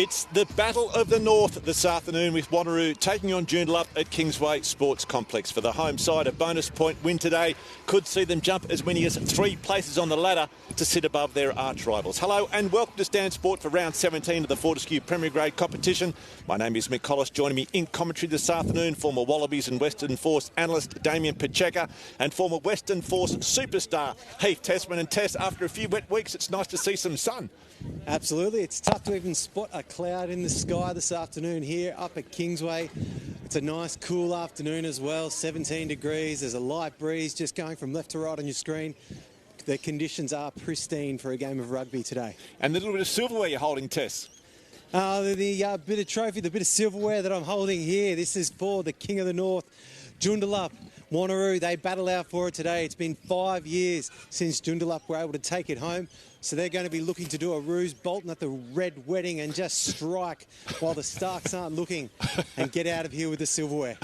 It's the Battle of the North this afternoon with Wanneroo taking on Joondalup at Kingsway Sports Complex. For the home side, a bonus point win today could see them jump as many as 3 places on the ladder to sit above their arch rivals. Hello and welcome to Stan Sport for round 17 of the Fortescue Premier Grade competition. My name is Mick Collis. Joining me in commentary this afternoon, former Wallabies and Western Force analyst Damien Pacheca and former Western Force superstar Heath Tessman. And Tess, after a few wet weeks, it's nice to see some sun. Absolutely. It's tough to even spot a cloud in the sky this afternoon here up at Kingsway. It's a nice cool afternoon as well, 17 degrees. There's a light breeze just going from left to right on your screen. The conditions are pristine for a game of rugby today. And the little bit of silverware you're holding, Tess. The bit of trophy, the bit of silverware that I'm holding here, this is for the King of the North, Joondalup. Wanneroo, they battle out for it today. It's been 5 years since Joondalup were able to take it home. So they're going to be looking to do a ruse, bolting at the red wedding and just strike while the Starks aren't looking and get out of here with the silverware.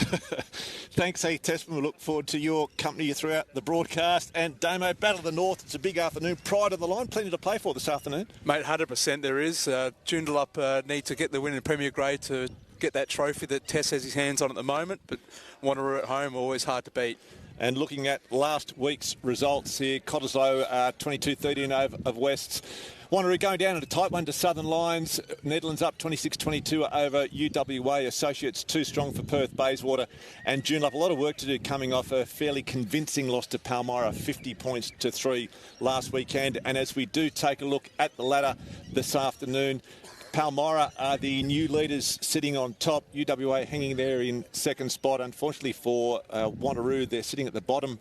Thanks, Heath Tessman. We look forward to your company throughout the broadcast. And Damo, Battle of the North, it's a big afternoon. Pride of the line, plenty to play for this afternoon. Mate, 100% there is. Joondalup need to get the win in Premier Grade to get that trophy that Tess has his hands on at the moment, but Wanneroo at home, always hard to beat. And looking at last week's results here, Cottesloe 22-13 of Wests. Wanneroo going down in a tight one to Southern Lions. Netherlands up 26-22 over UWA. Associates too strong for Perth, Bayswater and Joondalup. A lot of work to do coming off a fairly convincing loss to Palmyra, 50 points to 3 last weekend. And as we do take a look at the ladder this afternoon, Palmyra are the new leaders sitting on top. UWA hanging there in second spot. Unfortunately for Wanneroo, they're sitting at the bottom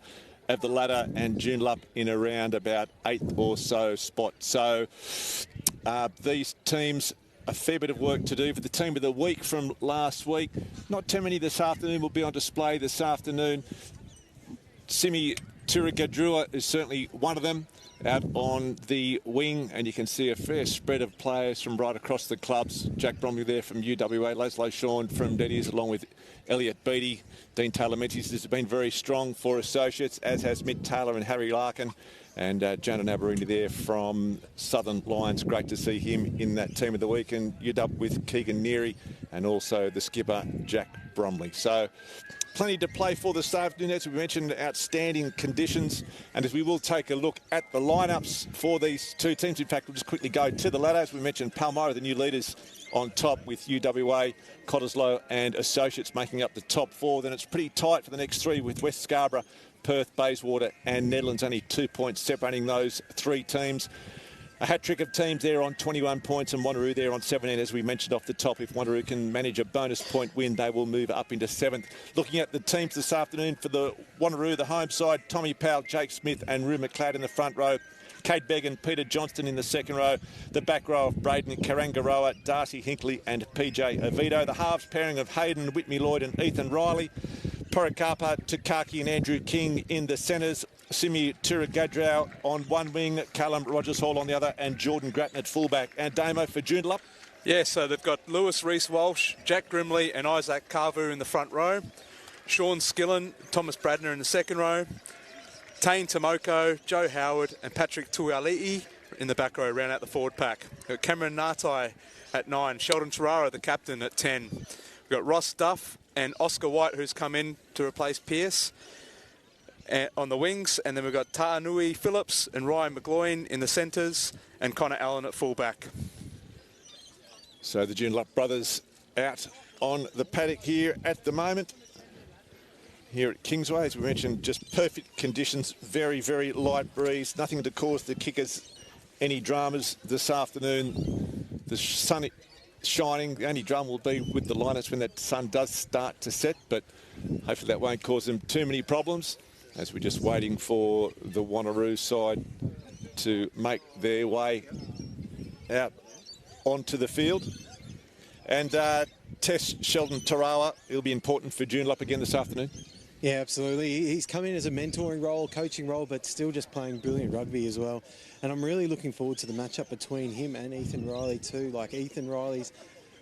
of the ladder, and Joondalup in around about 8th or so spot. So these teams, a fair bit of work to do. For the team of the week from last week, not too many this afternoon will be on display this afternoon. Simi Turagadrua is certainly one of them, out on the wing, and you can see a fair spread of players from right across the clubs. Jack Bromley there from UWA, Laszlo Shawn from Denny's, along with Elliot Beattie. Dean Taylor-Menzies has been very strong for Associates, as has Mick Taylor and Harry Larkin. And Jonah Nabarini there from Southern Lions. Great to see him in that team of the week. And UW with Keegan Neary and also the skipper, Jack Bromley. So plenty to play for this afternoon. As we mentioned, outstanding conditions. And as we will take a look at the lineups for these two teams. In fact, we'll just quickly go to the ladder. As we mentioned, Palmyra, the new leaders on top with UWA, Cottesloe and Associates making up the top 4. Then it's pretty tight for the next 3 with West Scarborough, Perth, Bayswater and Netherlands, only 2 points separating those 3 teams. A hat-trick of teams there on 21 points and Wanneroo there on 17, as we mentioned off the top. If Wanneroo can manage a bonus point win, they will move up into 7th. Looking at the teams this afternoon for the Wanneroo, the home side, Tommy Powell, Jake Smith and Rue McLeod in the front row. Kate Beggan, Peter Johnston in the second row. The back row of Braden Karangaroa, Darcy Hinkley and PJ Oviedo. The halves pairing of Hayden, Whitney Lloyd and Ethan Riley. Porakapa, Takaki and Andrew King in the centres. Simi Turagadrau on one wing, Callum Rogers Hall on the other, and Jordan Grattan at fullback. And Damo for Joondalup. Yeah, so they've got Lewis Reese-Walsh, Jack Grimley and Isaac Carvu in the front row. Sean Skillen, Thomas Bradner in the second row. Tane Tomoko, Joe Howard and Patrick Tuiali'i in the back row, round out the forward pack. We've got Cameron Nartai at 9, Sheldon Tarara, the captain, at 10. We've got Ross Duff and Oscar White, who's come in to replace Pearce on the wings. And then we've got Ta'anui Phillips and Ryan McGloin in the centres and Connor Allen at fullback. So the Joondalup brothers out on the paddock here at the moment. Here at Kingsway, as we mentioned, just perfect conditions, very, very light breeze, nothing to cause the kickers any dramas this afternoon. The sun shining, the only drama will be with the lineups when that sun does start to set, but hopefully that won't cause them too many problems, as we're just waiting for the Wanneroo side to make their way out onto the field. And Tess Sheldon Tarawa, he'll be important for Joondalup again this afternoon. Yeah, absolutely. He's come in as a mentoring role, coaching role, but still just playing brilliant rugby as well. And I'm really looking forward to the matchup between him and Ethan Riley too. Like, Ethan Riley's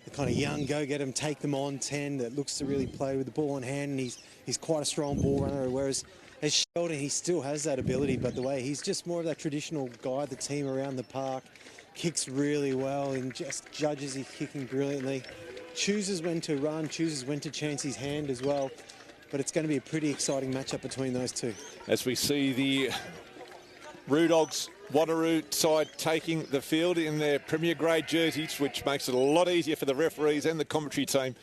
the kind of young go-get-em, take them on 10 that looks to really play with the ball in hand, and he's quite a strong ball runner, whereas as Sheldon, he still has that ability, but the way he's just more of that traditional guide the team around the park, kicks really well and just judges his kicking brilliantly. Chooses when to run, chooses when to chance his hand as well. But it's going to be a pretty exciting matchup between those two. As we see the Roo Dogs Wanneroo side taking the field in their Premier Grade jerseys, which makes it a lot easier for the referees and the commentary team.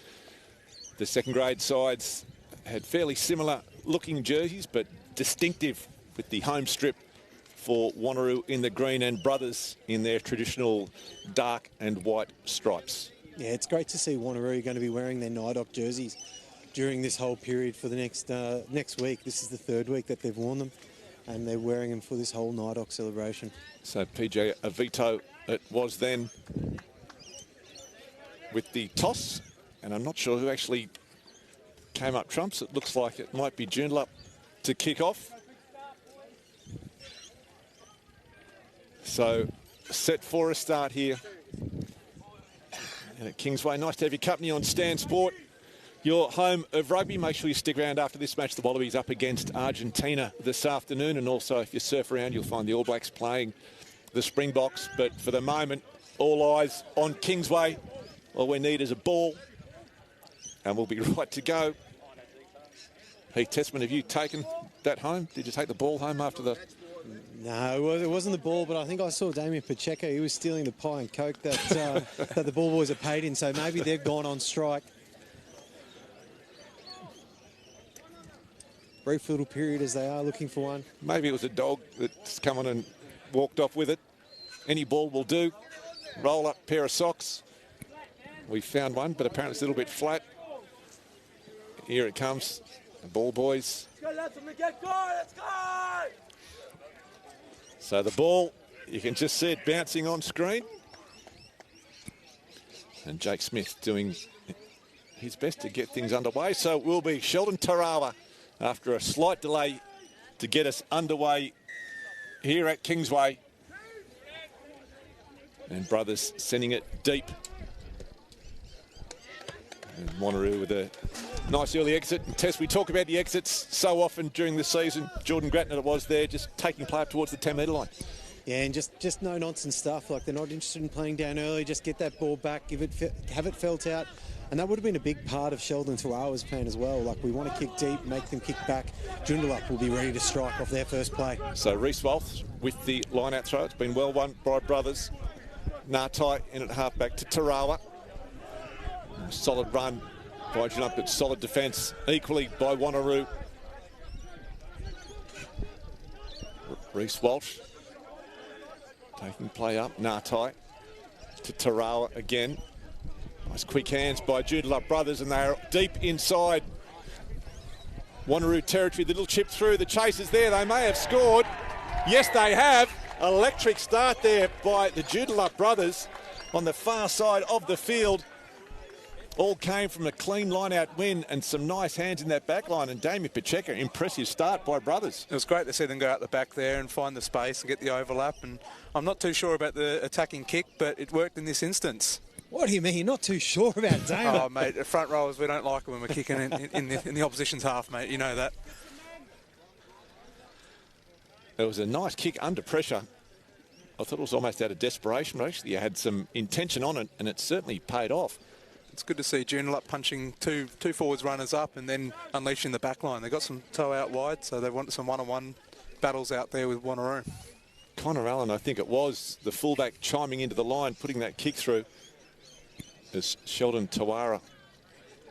The second grade sides had fairly similar looking jerseys, but distinctive with the home strip for Wanneroo in the green and Brothers in their traditional dark and white stripes. Yeah, it's great to see Wanneroo going to be wearing their Nidok jerseys during this whole period for the next week. This is the third week that they've worn them, and they're wearing them for this whole Nidok celebration. So PJ Avito it was then with the toss, and I'm not sure who actually came up trumps. It looks like it might be Joondalup to kick off. So set for a start here. And at Kingsway, nice to have your company on Stan Sport, your home of rugby. Make sure you stick around after this match. The Wallabies up against Argentina this afternoon. And also, if you surf around, you'll find the All Blacks playing the Springboks. But for the moment, all eyes on Kingsway. All we need is a ball, and we'll be right to go. Heath Testament, have you taken that home? Did you take the ball home after the... No, it wasn't the ball, but I think I saw Damien Pacheco. He was stealing the pie and coke that, that the ball boys are paid in, so maybe they've gone on strike. Brief little period as they are looking for one. Maybe it was a dog that's come on and walked off with it. Any ball will do. Roll up pair of socks. We found one, but apparently it's a little bit flat. Here it comes. The ball boys. So the ball, you can just see it bouncing on screen. And Jake Smith doing his best to get things underway. So it will be Sheldon Tarawa after a slight delay to get us underway here at Kingsway. And Brothers sending it deep. And Wanneroo with a nice early exit. And Tess, we talk about the exits so often during the season. Jordan Gratton it was there, just taking play up towards the 10-metre line. Yeah, and just no-nonsense stuff. Like, they're not interested in playing down early. Just get that ball back, have it felt out. And that would have been a big part of Sheldon Tarawa's plan as well. Like, we want to kick deep, make them kick back. Joondalup will be ready to strike off their first play. So Reece Walsh with the line-out throw. It's been well won by Brothers. Ngatai in at half-back to Tarawa. Solid run by Joondalup, but solid defence equally by Wanneroo. Reece Walsh taking play up. Ngatai to Tarawa again. Nice quick hands by Joondalup Brothers, and they're deep inside Wanneroo territory. The little chip through. The chase is there. They may have scored. Yes, they have. Electric start there by the Joondalup Brothers on the far side of the field. All came from a clean line-out win and some nice hands in that back line. And Damien Pacheco, impressive start by Brothers. It was great to see them go out the back there and find the space and get the overlap. And I'm not too sure about the attacking kick, but it worked in this instance. What do you mean? You're not too sure about Damien? Oh, mate, the front rowers, we don't like it when we're kicking in the opposition's half, mate. You know that. It was a nice kick under pressure. I thought it was almost out of desperation, but actually you had some intention on it, and it certainly paid off. It's good to see Joondalup punching two forwards runners up and then unleashing the back line. They got some toe out wide, so they want some one-on-one battles out there with Wanneroo. Connor Allen, I think it was, the fullback chiming into the line, putting that kick through. As Sheldon Tawara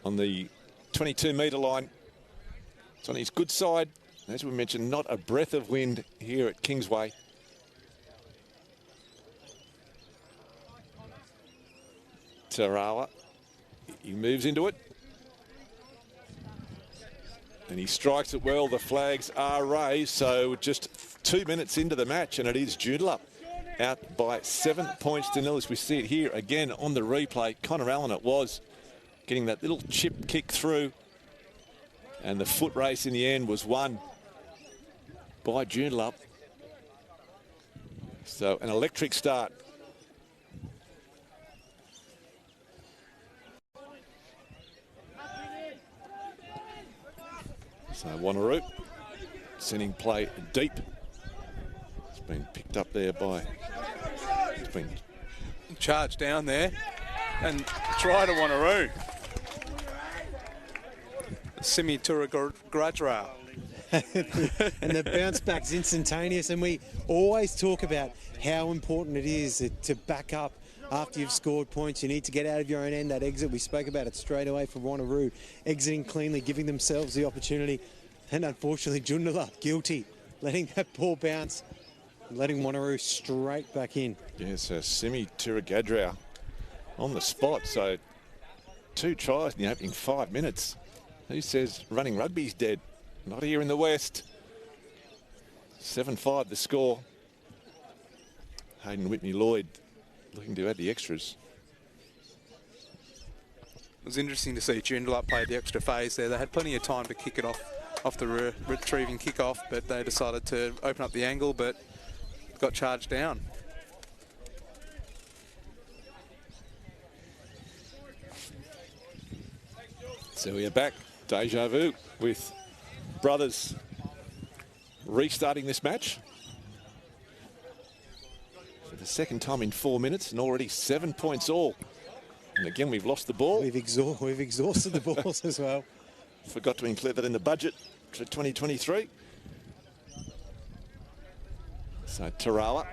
on the 22-metre line. It's on his good side. As we mentioned, not a breath of wind here at Kingsway. Tarawa, he moves into it. And he strikes it well. The flags are raised. So just 2 minutes into the match, and it is Joondalup out by 7 points to nil as we see it here again on the replay. Connor Allen it was, getting that little chip kick through. And the foot race in the end was won by Joondalup. So an electric start. So Wanneroo sending play deep. It's been picked up there by, it's been charge down there and try to Wanneroo. Simi Turagadra. And the bounce back's instantaneous, and we always talk about how important it is to back up after you've scored points. You need to get out of your own end. That exit, we spoke about it straight away for Wanneroo, exiting cleanly, giving themselves the opportunity, and unfortunately Joondalup guilty, letting that ball bounce, letting Wanneroo straight back in. Yes, Simi Turagadra on the spot, so 2 tries in the opening 5 minutes. Who says running rugby's dead? Not here in the West. 7-5 the score. Hayden Whitney-Lloyd looking to add the extras. It was interesting to see Joondalup play the extra phase there. They had plenty of time to kick it off the retrieving kickoff, but they decided to open up the angle, but got charged down. So we are back. Deja vu with Brothers restarting this match for the second time in 4 minutes, and already 7 points all. And again, we've lost the ball. We've exhausted the balls as well. Forgot to include that in the budget for 2023. So Tarawa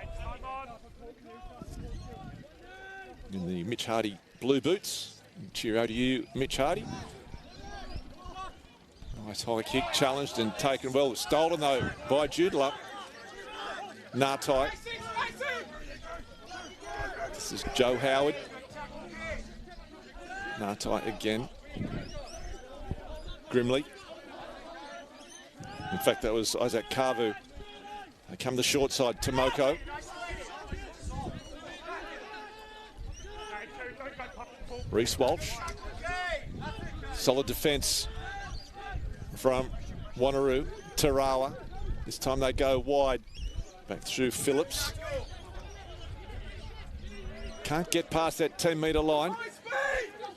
in the Mitch Hardy blue boots. Cheerio to you, Mitch Hardy. Nice high kick, challenged and taken well. Stolen though by Joondalup. Nartai. This is Joe Howard. Nartai again. Grimley. In fact, that was Isaac Carvu. They come the short side, Tomoko. Reece Walsh. Solid defence from Wanneroo. Tarawa. This time they go wide. Back through Phillips. Can't get past that 10-metre line.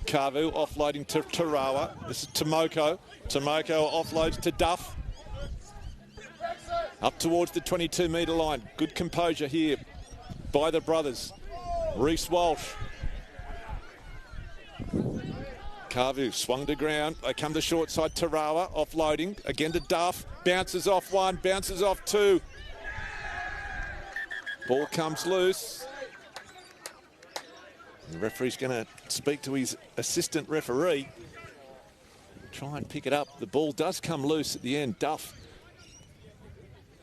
Carvu offloading to Tarawa. This is Tomoko. Tomoko offloads to Duff. Up towards the 22-metre line. Good composure here by the brothers. Reece Walsh. Carvu swung to ground. They come to short side. Tarawa offloading. Again to Duff. Bounces off one. Bounces off two. Ball comes loose. The referee's going to speak to his assistant referee. Try and pick it up. The ball does come loose at the end. Duff,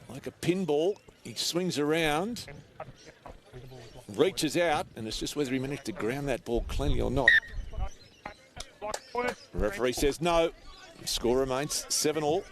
like a pinball, he swings around, reaches out, and it's just whether he managed to ground that ball cleanly or not. The referee says no. The score remains 7-all.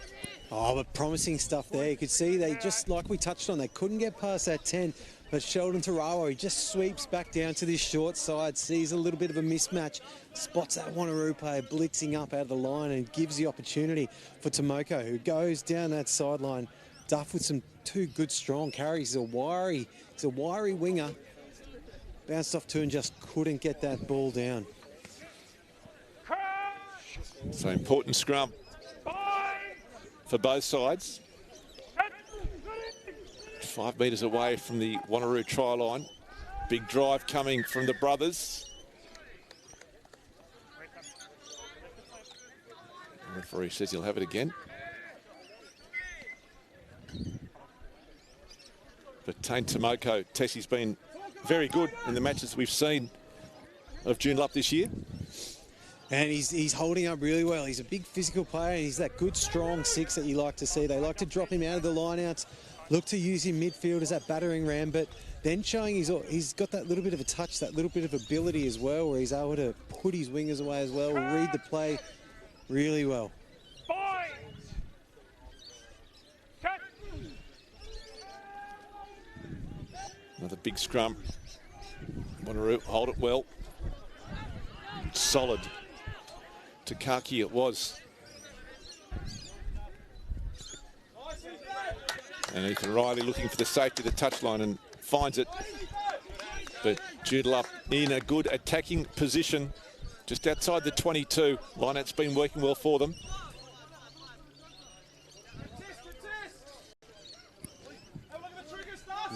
Oh, but promising stuff there. You could see they just, like we touched on, they couldn't get past that 10. But Sheldon Tarawa, he just sweeps back down to this short side, sees a little bit of a mismatch, spots that Wanneroo player blitzing up out of the line and gives the opportunity for Tomoko, who goes down that sideline. Duff with some 2 good strong carries. He's a wiry winger. Bounced off 2 and just couldn't get that ball down. So important scrum for both sides. 5 metres away from the Wanneroo try line. Big drive coming from the brothers. The referee says he'll have it again. But Tane Tomoko, Tessie's been very good in the matches we've seen of Joondalup this year. And he's holding up really well. He's a big physical player, and he's that good, strong 6 that you like to see. They like to drop him out of the lineouts, look to use him midfield as that battering ram, but then showing he's got that little bit of a touch, that little bit of ability as well, where he's able to put his wingers away as well, read the play really well. Another big scrum. Wanneroo hold it well. Solid. Takaki it was. And Ethan Riley looking for the safety of the touchline and finds it. But Joondalup in a good attacking position just outside the 22. Lineout's been working well for them.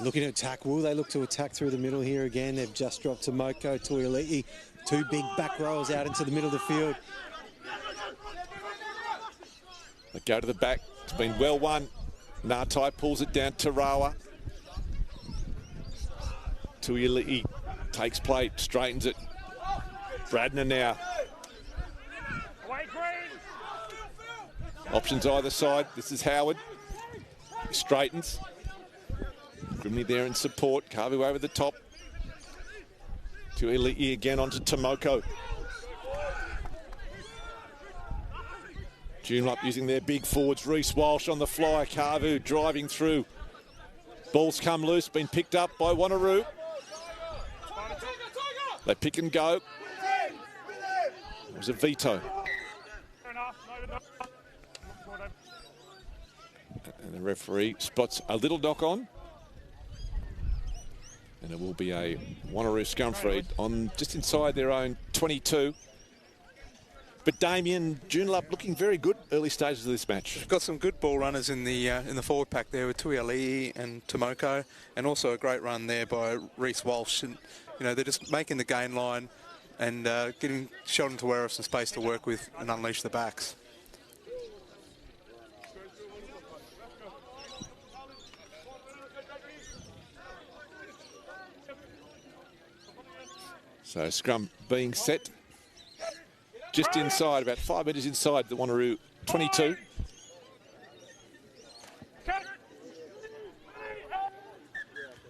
looking to attack. Will they look to attack through the middle here again? They've just dropped to Moko, Tuialii. Two big back rolls out into the middle of the field. They go to the back. It's been well won. Ngatai pulls it down. Tarawa. Tuialii takes plate, straightens it. Bradner now. Options either side. This is Howard. He straightens. Grimley there in support. Carvu over the top. Tuialii again onto Tomoko. Joondalup using their big forwards. Reece Walsh on the fly. Carvu driving through. Ball's come loose. Been picked up by Wanneroo. They pick and go. It was a veto. And the referee spots a little knock on. And it will be a Wanneroo scrum free on just inside their own 22. But Damien, Joondalup looking very good early stages of this match. We've got some good ball runners in the forward pack there with Tuialii and Tomoko, and also a great run there by Reece Walsh. And you know, they're just making the gain line and getting Sheldon Tawera some space to work with and unleash the backs. So scrum being set. Just inside, about 5 metres inside the Wanneroo 22.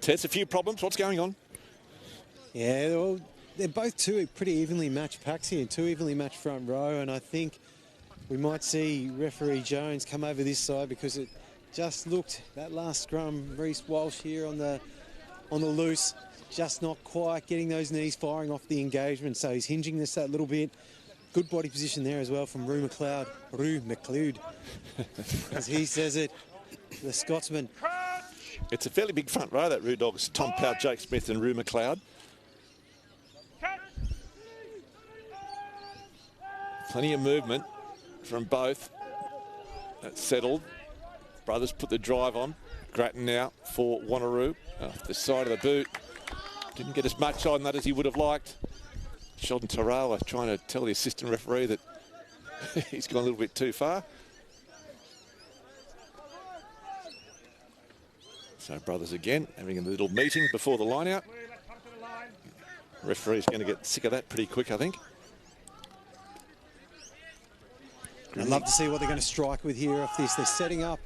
Tess, a few problems. What's going on? Yeah, well, they're both two pretty evenly matched packs here, two evenly matched front row, and I think we might see referee Jones come over this side because it just looked, that last scrum, Reece Walsh here on the loose, just not quite getting those knees firing off the engagement, so he's hinging this that little bit. Good body position there as well from Rue McLeod, as he says it, the Scotsman. It's a fairly big front row, that Rue Dogs. Tom Powell, Jake Smith and Rue McLeod. Plenty of movement from both. That's settled. Brothers put the drive on. Grattan now for Wanneroo. Off the side of the boot. Didn't get as much on that as he would have liked. Sheldon Tarawa trying to tell the assistant referee that he's gone a little bit too far. So brothers again having a little meeting before the line out. Referee's going to get sick of that pretty quick, I think. I'd love to see what they're going to strike with here off this. They're setting up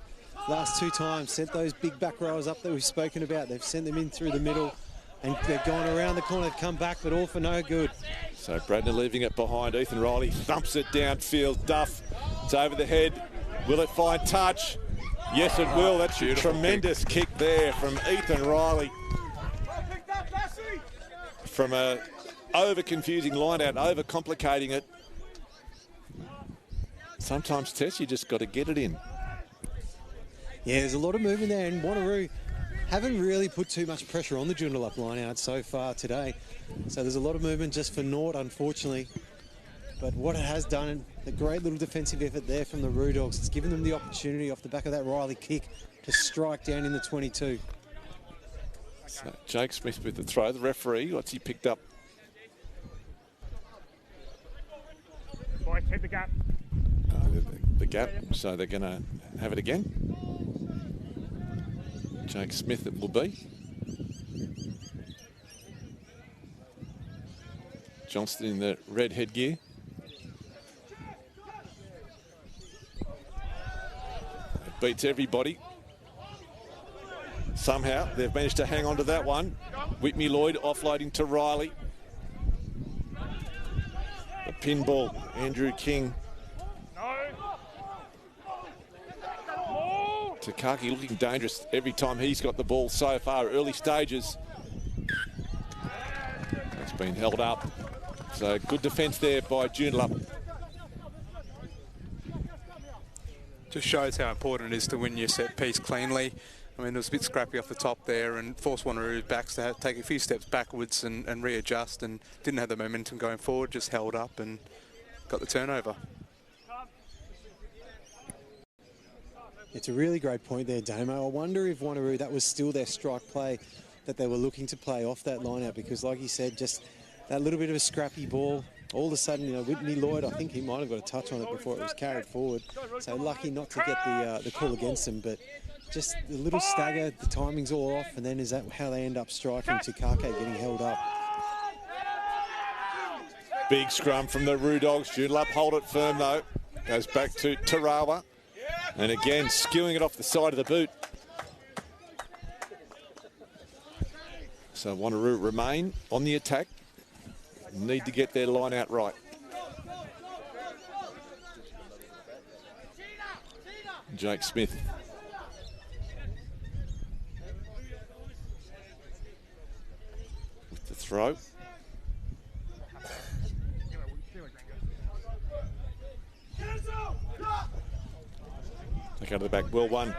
last two times, sent those big back rows up that we've spoken about. They've sent them in through the middle and they've gone around the corner, they've come back, but all for no good. So Bradner leaving it behind. Ethan Riley thumps it downfield. Duff, it's over the head. Will it find touch? Yes, it will. That's a tremendous kick there from Ethan Riley. From a over-confusing line-out, over-complicating it. Sometimes, Tess, you just got to get it in. Yeah, there's a lot of movement there, and Wanneroo haven't really put too much pressure on the Joondalup line-out so far today. So there's a lot of movement just for naught, unfortunately. But what it has done, the great little defensive effort there from the Roo Dogs, it's given them the opportunity off the back of that Riley kick to strike down in the 22. So Jake Smith with the throw. The referee, what's he picked up? Boys, hit the gap. The gap, so they're going to have it again. Jake Smith it will be. Johnston in the red headgear. It beats everybody. Somehow they've managed to hang on to that one. Whitney Lloyd offloading to Riley. The pinball, Andrew King. Takaki looking dangerous every time he's got the ball so far, early stages. It's been held up. So good defence there by Joondalup. Just shows how important it is to win your set piece cleanly. I mean, it was a bit scrappy off the top there and forced Wanneroo's backs to take a few steps backwards and readjust, and didn't have the momentum going forward, just held up and got the turnover. It's a really great point there, Damo. I wonder if Wanneroo, that was still their strike play that they were looking to play off that line out, because like you said, just that little bit of a scrappy ball. All of a sudden, you know, Whitney Lloyd, I think he might have got a touch on it before it was carried forward. So lucky not to get the call against him, but just the little stagger, the timing's all off, and then is that how they end up striking? Tukake getting held up. Big scrum from the Roo Dogs. Joondalup hold it firm though. Goes back to Tarawa. And again, skewing it off the side of the boot. So Wanneroo remain on the attack. Need to get their line out right. Jake Smith. With the throw. They go to the back, well won.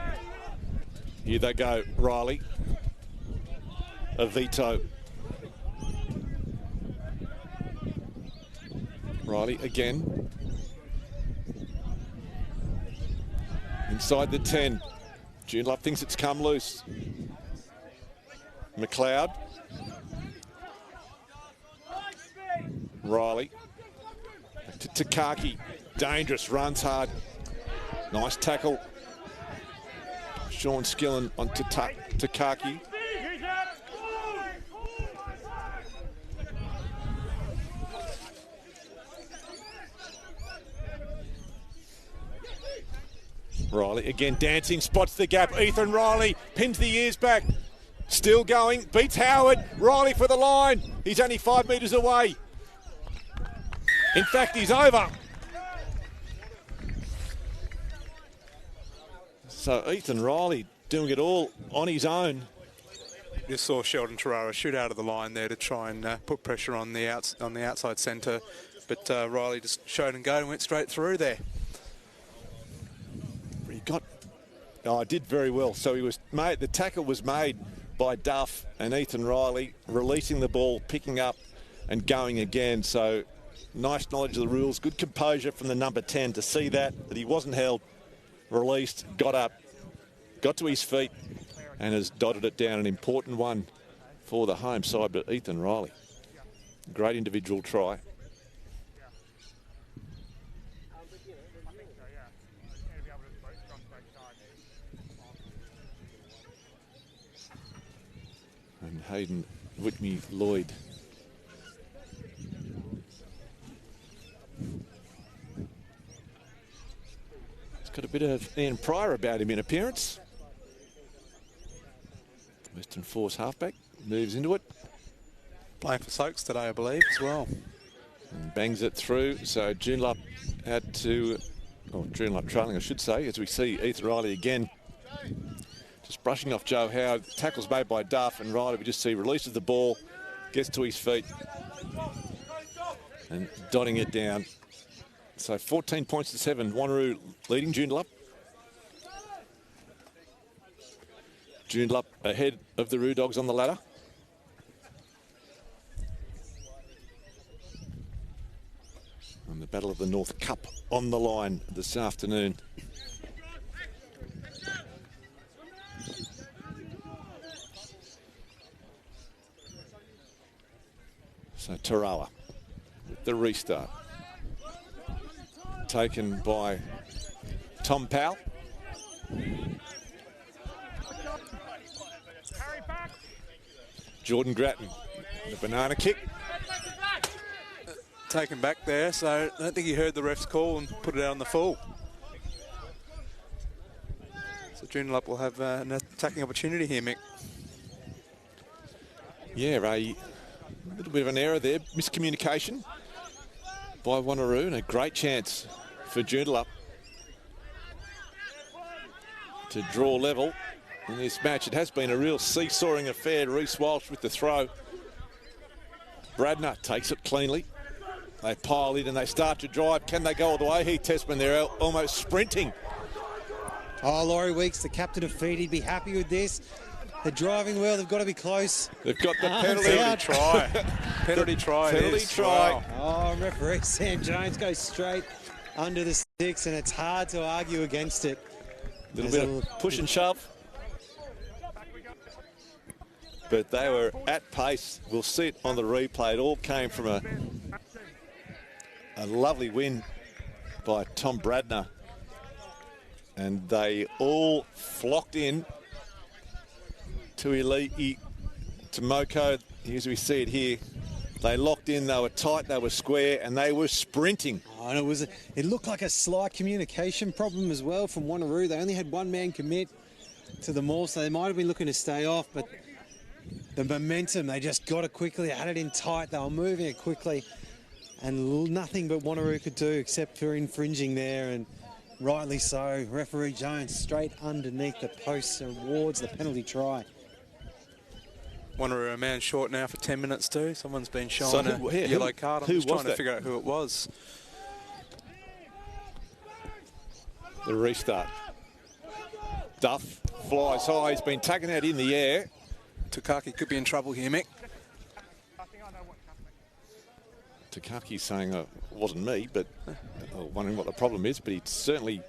Here they go, Riley. Avito. Riley again. Inside the 10. Joondalup thinks it's come loose. McLeod. Riley. To Takaki. Dangerous, runs hard. Nice tackle. Sean Skillen on Takaki. Riley again dancing, spots the gap. Ethan Riley pins the ears back. Still going, beats Howard. Riley for the line. He's only 5 metres away. In fact, he's over. So Ethan Riley doing it all on his own. Just saw Sheldon Tarara shoot out of the line there to try and put pressure on the outside centre, but Riley just showed and go and went straight through there. He got, did very well. So he was made. The tackle was made by Duff and Ethan Riley, releasing the ball, picking up, and going again. So nice knowledge of the rules, good composure from the number 10 to see that he wasn't held. Released, got up, got to his feet, and has dotted it down. An important one for the home side, but Ethan Riley, great individual try. And Hayden Whitney Lloyd. Got a bit of Ian Pryor about him in appearance. Western Force halfback moves into it. Playing for Soaks today, I believe, as well. And bangs it through. So Joondalup had to, or Joondalup trailing, I should say, as we see Ethan Riley again. Just brushing off Joe Howard. Tackles made by Duff, and Riley, we just see, releases the ball, gets to his feet, and dotting it down. So 14 points to 7. Wanneroo leading Joondalup. Joondalup ahead of the Roo Dogs on the ladder. And the Battle of the North Cup on the line this afternoon. So Tarawa with the restart. Taken by Tom Powell. Jordan Grattan, the banana kick. Taken back there, so I don't think he heard the ref's call and put it out on the full. So Joondalup will have an attacking opportunity here, Mick. Yeah, a little bit of an error there, miscommunication by Wanneroo, and a great chance for Joondalup to draw level in this match. It has been a real seesawing affair. Reece Walsh with the throw. Bradner takes it cleanly. They pile in and they start to drive. Can they go all the way? Heath Tessman, they're almost sprinting. Oh, Laurie Weeks, the captain of Feed, he'd be happy with this. They're driving well, they've got to be close. They've got the penalty try. Penalty try. Penalty try. Wow. Oh, referee Sam Jones goes straight under the sticks, and it's hard to argue against it. Little bit of push and shove. But they were at pace. We'll see it on the replay. It all came from a lovely win by Tom Bradner. And they all flocked in to Elite, to Moko. As we see it here, they locked in, they were tight, they were square, and they were sprinting. Oh, and it looked like a slight communication problem as well from Wanneroo. They only had one man commit to them all, so they might have been looking to stay off, but the momentum, they just got it quickly, had it in tight, they were moving it quickly, and nothing but Wanneroo could do except for infringing there, and rightly so. Referee Jones straight underneath the posts and awards the penalty try. Wanneroo a man short now for 10 minutes too. Someone's been shown a yellow card. I'm just trying to figure out who it was. The restart. Duff flies high. He's been taken out in the air. Takaki could be in trouble here, Mick. Takaki's saying it wasn't me, but wondering what the problem is, but he certainly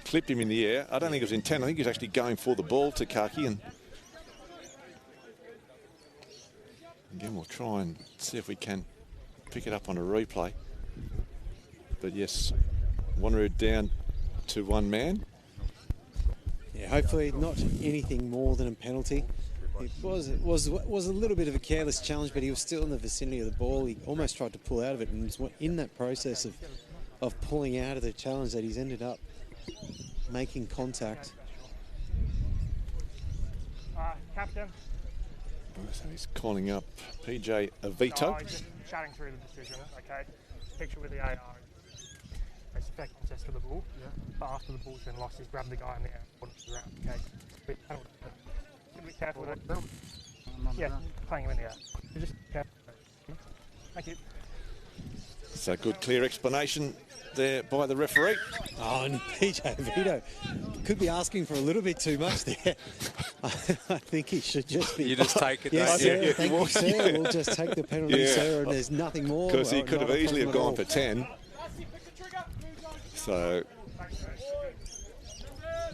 clipped him in the air. I don't think it was intent. I think he was actually going for the ball, Takaki, and again, we'll try and see if we can pick it up on a replay. But yes, Wanneroo down to one man. Yeah, hopefully not anything more than a penalty. It was a little bit of a careless challenge, but he was still in the vicinity of the ball. He almost tried to pull out of it, and was in that process of pulling out of the challenge that he's ended up making contact. Captain. So he's calling up PJ Avito. Oh, he's just chatting through the decision, okay? Picture with the AR. It's back access to the ball, but after the ball's been lost, he's grabbed the guy in the air and put him around, okay? Be careful with it. Yeah, playing him in the air. Just careful. Thank you. So good, clear explanation there by the referee. Oh, and PJ Vito could be asking for a little bit too much there. I think he should just be... You just take it. Yes, sir. Thank you, sir. We'll just take the penalty, sir, and there's nothing more. Because he could have easily have gone for 10. So,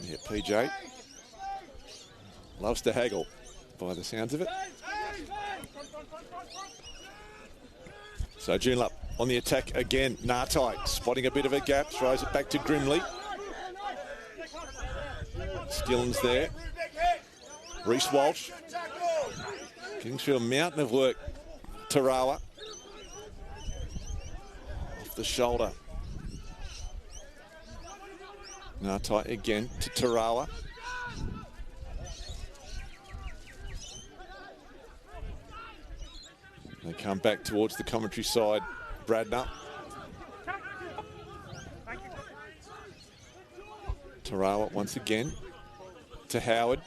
yeah, PJ loves to haggle by the sounds of it. So Joondalup on the attack again. Nartai spotting a bit of a gap, throws it back to Grimley. Skilling's there. Reece Walsh getting through a mountain of work. Tarawa off the shoulder. Nartai again to Tarawa. They come back towards the commentary side. Bradner. Tarawa once again to Howard.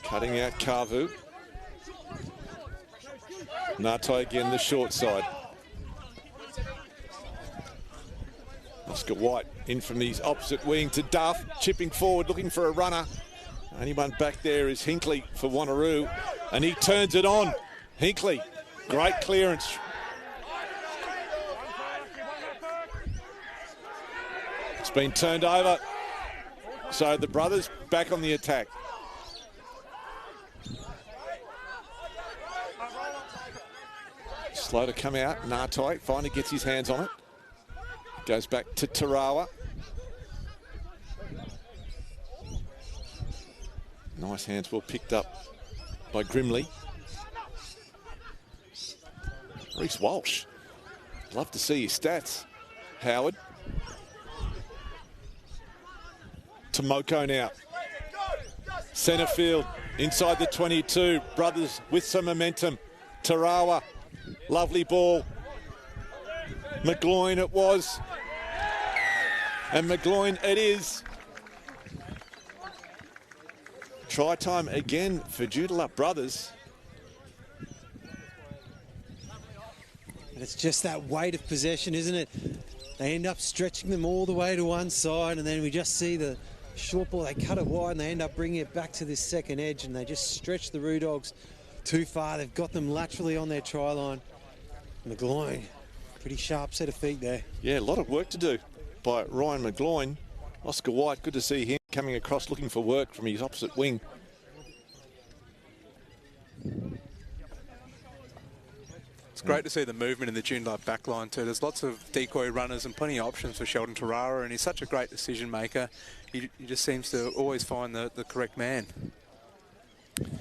Cutting out Kavu. Nartai again the short side. Oscar White in from the opposite wing to Duff. Chipping forward looking for a runner. Only one back there is Hinkley for Wanneroo. And he turns it on. Hinkley. Great clearance. It's been turned over. So the brothers back on the attack. Slow to come out. Nartai finally gets his hands on it. Goes back to Tarawa. Nice hands well picked up by Grimley. Reece Walsh. Love to see his stats. Howard. Tomoko now. Centre field. Inside the 22. Brothers with some momentum. Tarawa. Lovely ball. McGloin it was. And McGloin it is. Try time again for Joondalup brothers. And it's just that weight of possession, isn't it? They end up stretching them all the way to one side, and then we just see the short ball. They cut it wide, and they end up bringing it back to this second edge, and they just stretch the Roo Dogs too far. They've got them laterally on their try line. McGloin, pretty sharp set of feet there. Yeah, a lot of work to do by Ryan McGloin. Oscar White, good to see him coming across looking for work from his opposite wing. It's great to see the movement in the Joondalup backline too. There's lots of decoy runners and plenty of options for Sheldon Tarara, and he's such a great decision maker. He just seems to always find the correct man.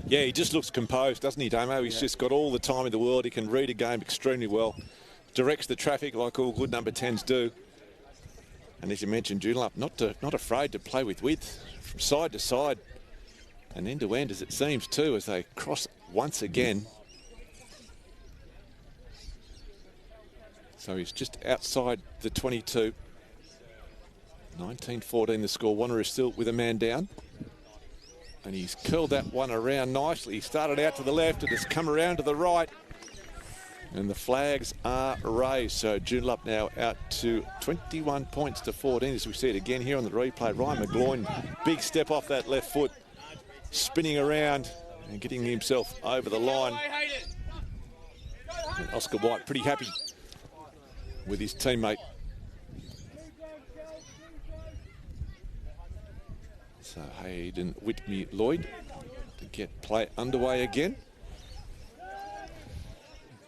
Yeah, he just looks composed, doesn't he, Damo? He's just got all the time in the world. He can read a game extremely well. Directs the traffic like all good number 10s do. And as you mentioned, Joondalup not afraid to play with width from side to side and end to end, as it seems too, as they cross once again. So he's just outside the 22. 19-14 the score. Wanneroo still with a man down. And he's curled that one around nicely. He started out to the left and has come around to the right. And the flags are raised. So Joondalup now out to 21 points to 14, as we see it again here on the replay. Ryan McGloin, big step off that left foot, spinning around and getting himself over the line. And Oscar White pretty happy with his teammate. So Hayden Whitney Lloyd to get play underway again.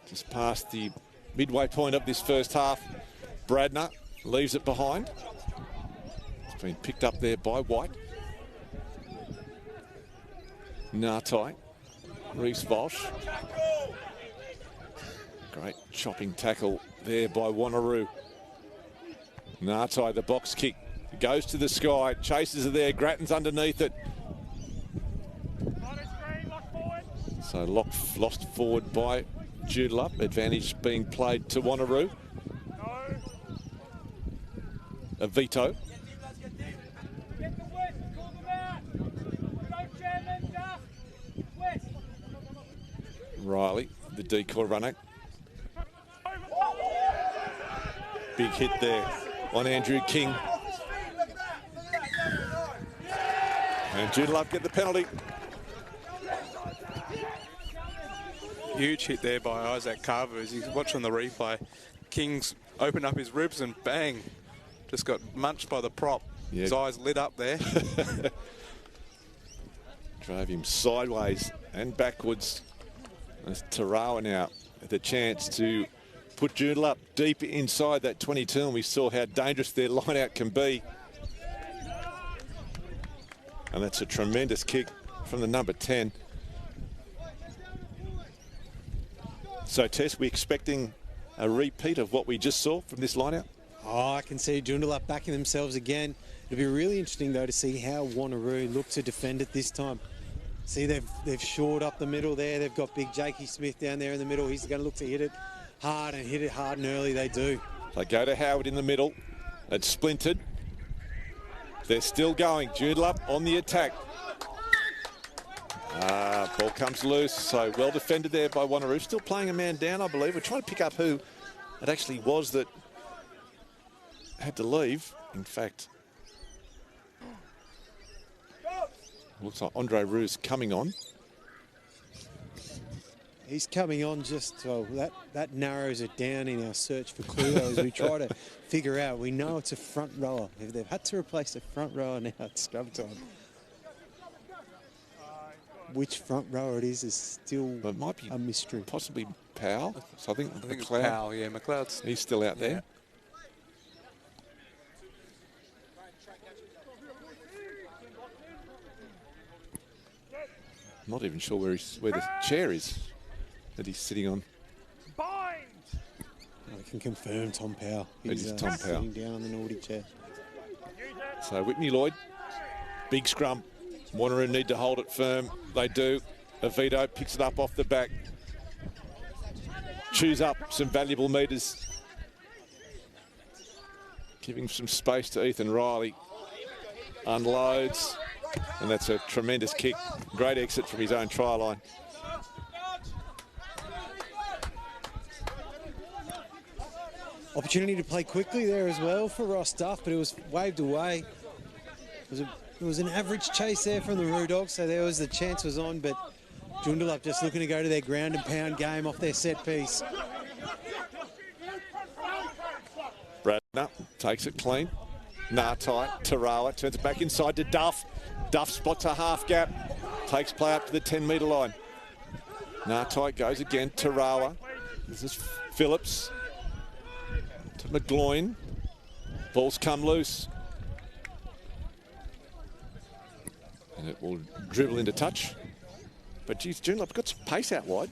Just past the midway point of this first half. Bradner leaves it behind. It's been picked up there by White. Nartai, Reese Walsh. Great chopping tackle there by Wanneroo. Nartai, the box kick, goes to the sky, chases it there, Grattan's underneath it. So lost forward by Joondalup, advantage being played to Wanneroo. A veto. Riley, the decoy runner. Big hit there on Andrew King. And Joondalup get the penalty. Huge hit there by Isaac Carver as you watch on the replay. King's opened up his ribs and bang, just got munched by the prop. Yeah. His eyes lit up there. Drove him sideways and backwards. There's Tarawa now at the chance to put Joondalup deep inside that 22, and we saw how dangerous their line-out can be. And that's a tremendous kick from the number 10. So, Tess, we're expecting a repeat of what we just saw from this line-out? Oh, I can see Joondalup backing themselves again. It'll be really interesting, though, to see how Wanneroo look to defend it this time. See, they've shored up the middle there. They've got big Jakey Smith down there in the middle. He's going to look to hit it hard and early. They do. They go to Howard in the middle. It's splintered. They're still going. Joondalup on the attack. Ball comes loose. So well defended there by Wanneroo. Still playing a man down, I believe. We're trying to pick up who it actually was that had to leave. In fact, looks like Andre Roos coming on. He's coming on just, well, that narrows it down in our search for clues as we try to figure out. We know it's a front rower. If they've had to replace a front rower now, it's scrub time. Which front rower it is still it might be a mystery. Possibly Powell. So I think it's Powell, yeah. McLeod's. He's still out there. I'm not even sure where the chair is that he's sitting on. Bind! I can confirm Tom Powell. He's Tom Powell. Sitting down on the naughty chair. So Whitney Lloyd, big scrum. Wanneroo need to hold it firm. They do. Avito picks it up off the back. Chews up some valuable metres. Giving some space to Ethan Riley. Unloads. And that's a tremendous kick. Great exit from his own try line. Opportunity to play quickly there as well for Ross Duff, but it was waved away. It was an average chase there from the Roo Dogs, so there was the chance was on, but Joondalup just looking to go to their ground and pound game off their set piece. Bradner takes it clean. Nartai, Tarawa, turns it back inside to Duff. Duff spots a half gap, takes play up to the 10-metre line. Nartai goes again, Tarawa. This is Phillips to McGloin. Ball's come loose. And it will dribble into touch. But geez, Joondalup got some pace out wide.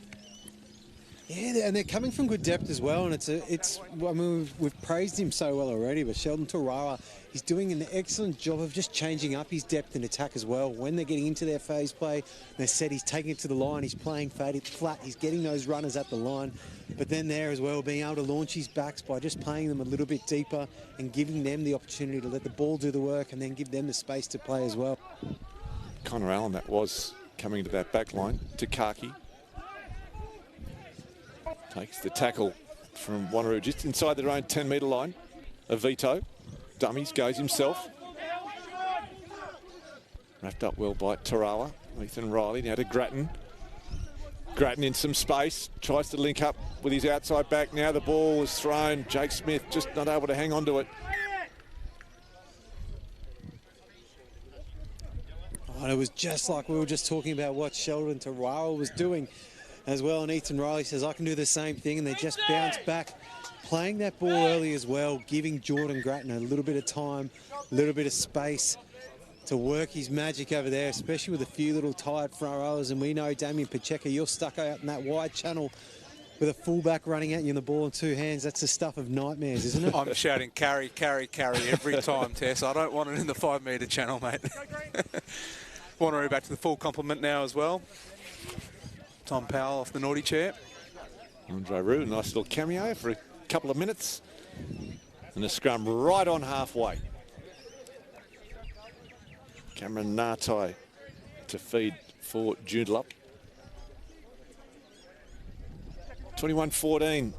Yeah, and they're coming from good depth as well, and I mean, we've praised him so well already, but Sheldon Tarawa, he's doing an excellent job of just changing up his depth in attack as well. When they're getting into their phase play, they said he's taking it to the line, he's playing flat, he's getting those runners at the line, but then there as well, being able to launch his backs by just playing them a little bit deeper and giving them the opportunity to let the ball do the work and then give them the space to play as well. Connor Allen, that was coming into that back line. Takaki takes the tackle from Wanneroo just inside their own 10-metre line. Avito, dummies, goes himself. Wrapped up well by Tarawa. Ethan Riley now to Grattan. Grattan in some space, tries to link up with his outside back. Now the ball is thrown. Jake Smith just not able to hang on to it. Oh, it was just like we were just talking about what Sheldon Tarawa was doing as well, and Ethan Riley says I can do the same thing, and they just bounce back, playing that ball early as well, giving Jordan Grattan a little bit of time, a little bit of space to work his magic over there, especially with a few little tired front rowers. And we know, Damien Pacheco, you're stuck out in that wide channel with a fullback running at you and the ball in two hands. That's the stuff of nightmares, isn't it? I'm shouting carry, carry, carry every time, Tess. I don't want it in the 5-metre channel, mate. Wanneroo back to the full complement now as well. Tom Powell off the naughty chair. Andre Rue, nice little cameo for a couple of minutes. And a scrum right on halfway. Cameron Nartai to feed for Joondalup. 21-14,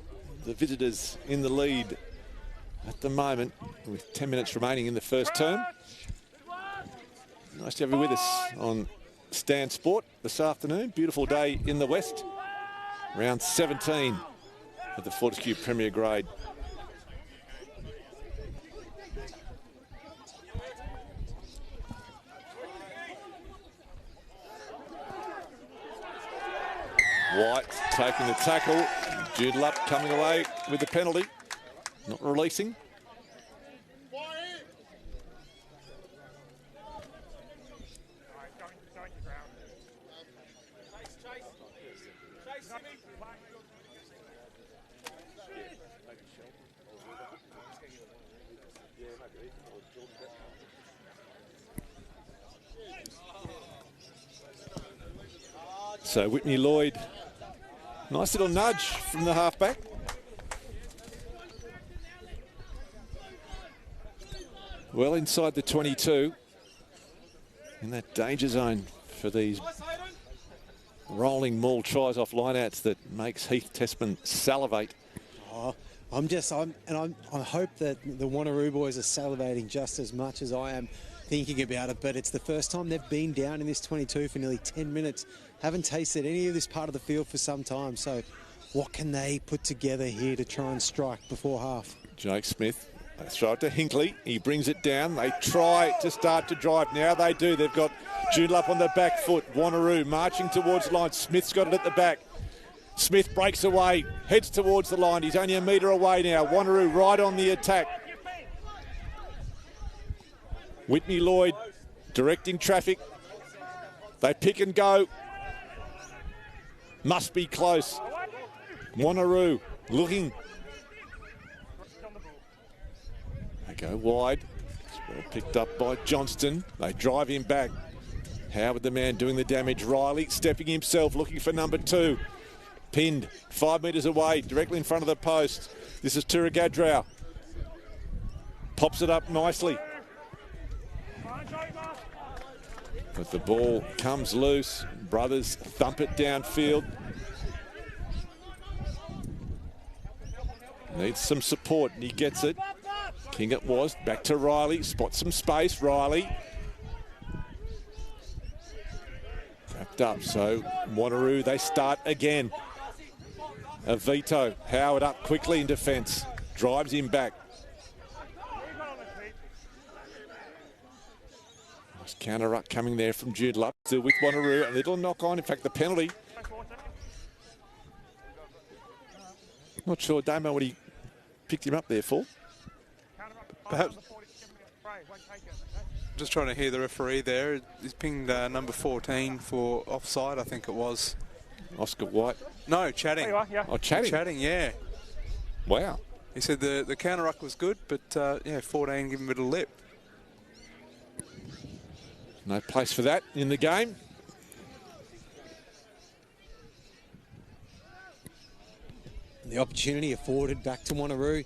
the visitors in the lead at the moment with 10 minutes remaining in the first term. Nice to have you with us on Stan Sport this afternoon. Beautiful day in the west. Round 17 of the Fortescue Premier Grade. White taking the tackle. Joondalup coming away with the penalty. Not releasing. So Whitney Lloyd, nice little nudge from the halfback. Well inside the 22. In that danger zone for these rolling maul tries off lineouts that makes Heath Tessman salivate. Oh, I hope that the Wanneroo boys are salivating just as much as I am thinking about it, but it's the first time they've been down in this 22 for nearly 10 minutes. Haven't tasted any of this part of the field for some time, so what can they put together here to try and strike before half? Jake Smith, they throw it to Hinkley. He brings it down. They try to start to drive. Now they do. They've got Joondalup on the back foot. Wanneroo marching towards the line. Smith's got it at the back. Smith breaks away, heads towards the line. He's only a metre away now. Wanneroo right on the attack. Whitney Lloyd directing traffic. They pick and go. Must be close. Wanneroo looking. They go wide. It's well picked up by Johnston. They drive him back. Howard, the man doing the damage. Riley stepping himself, looking for number 2. Pinned 5 metres away, directly in front of the post. This is Turagadrow. Pops it up nicely. But the ball comes loose. Brothers thump it downfield. Needs some support, and he gets it. King it was. Back to Riley. Spots some space. Riley. Wrapped up. So Wanneroo, they start again. Avito. Howard up quickly in defence. Drives him back. Nice counter ruck coming there from Joondalup. Still with Wanneroo. A little knock on. In fact, the penalty. Not sure, Damo, what he picked him up there for. Perhaps. Just trying to hear the referee there. He's pinged number 14 for offside, I think it was. Oscar White. No, Chatting. There you are, yeah. Oh, Chatting. Chatting, yeah. Wow. He said the counter ruck was good, but yeah, 14 give him a bit of lip. No place for that in the game. The opportunity afforded back to Wanneroo.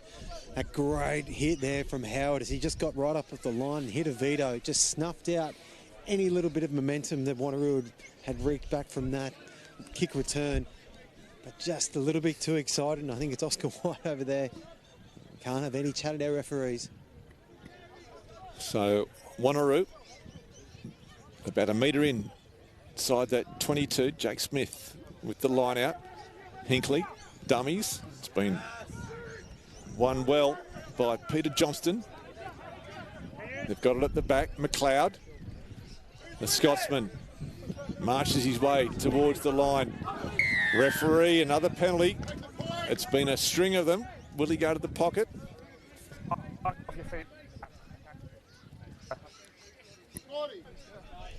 A great hit there from Howard as he just got right up at the line and hit a veto. Just snuffed out any little bit of momentum that Wanneroo had wreaked back from that kick return. But just a little bit too excited, and I think it's Oscar White over there. Can't have any chat at our referees. So Wanneroo about a metre inside that 22. Jake Smith with the line out. Hinkley, dummies. It's been won well by Peter Johnston. They've got it at the back. McLeod, the Scotsman, marches his way towards the line. Referee, another penalty. It's been a string of them. Will he go to the pocket?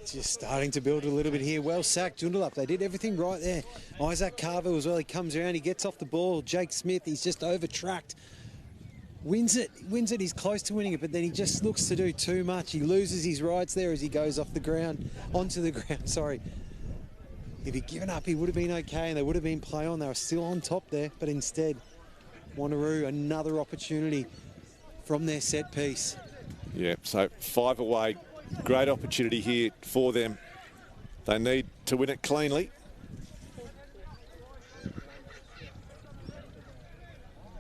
Just starting to build a little bit here. Well sacked, Joondalup. They did everything right there. Isaac Carver as well. He comes around, he gets off the ball. Jake Smith, he's just over-tracked. Wins it. He's close to winning it, but then he just looks to do too much. He loses his rights there as he goes off the ground, onto the ground, sorry. If he'd given up, he would have been okay, and they would have been play on. They were still on top there, but instead, Wanneroo, another opportunity from their set piece. Yeah, so 5 away. Great opportunity here for them. They need to win it cleanly.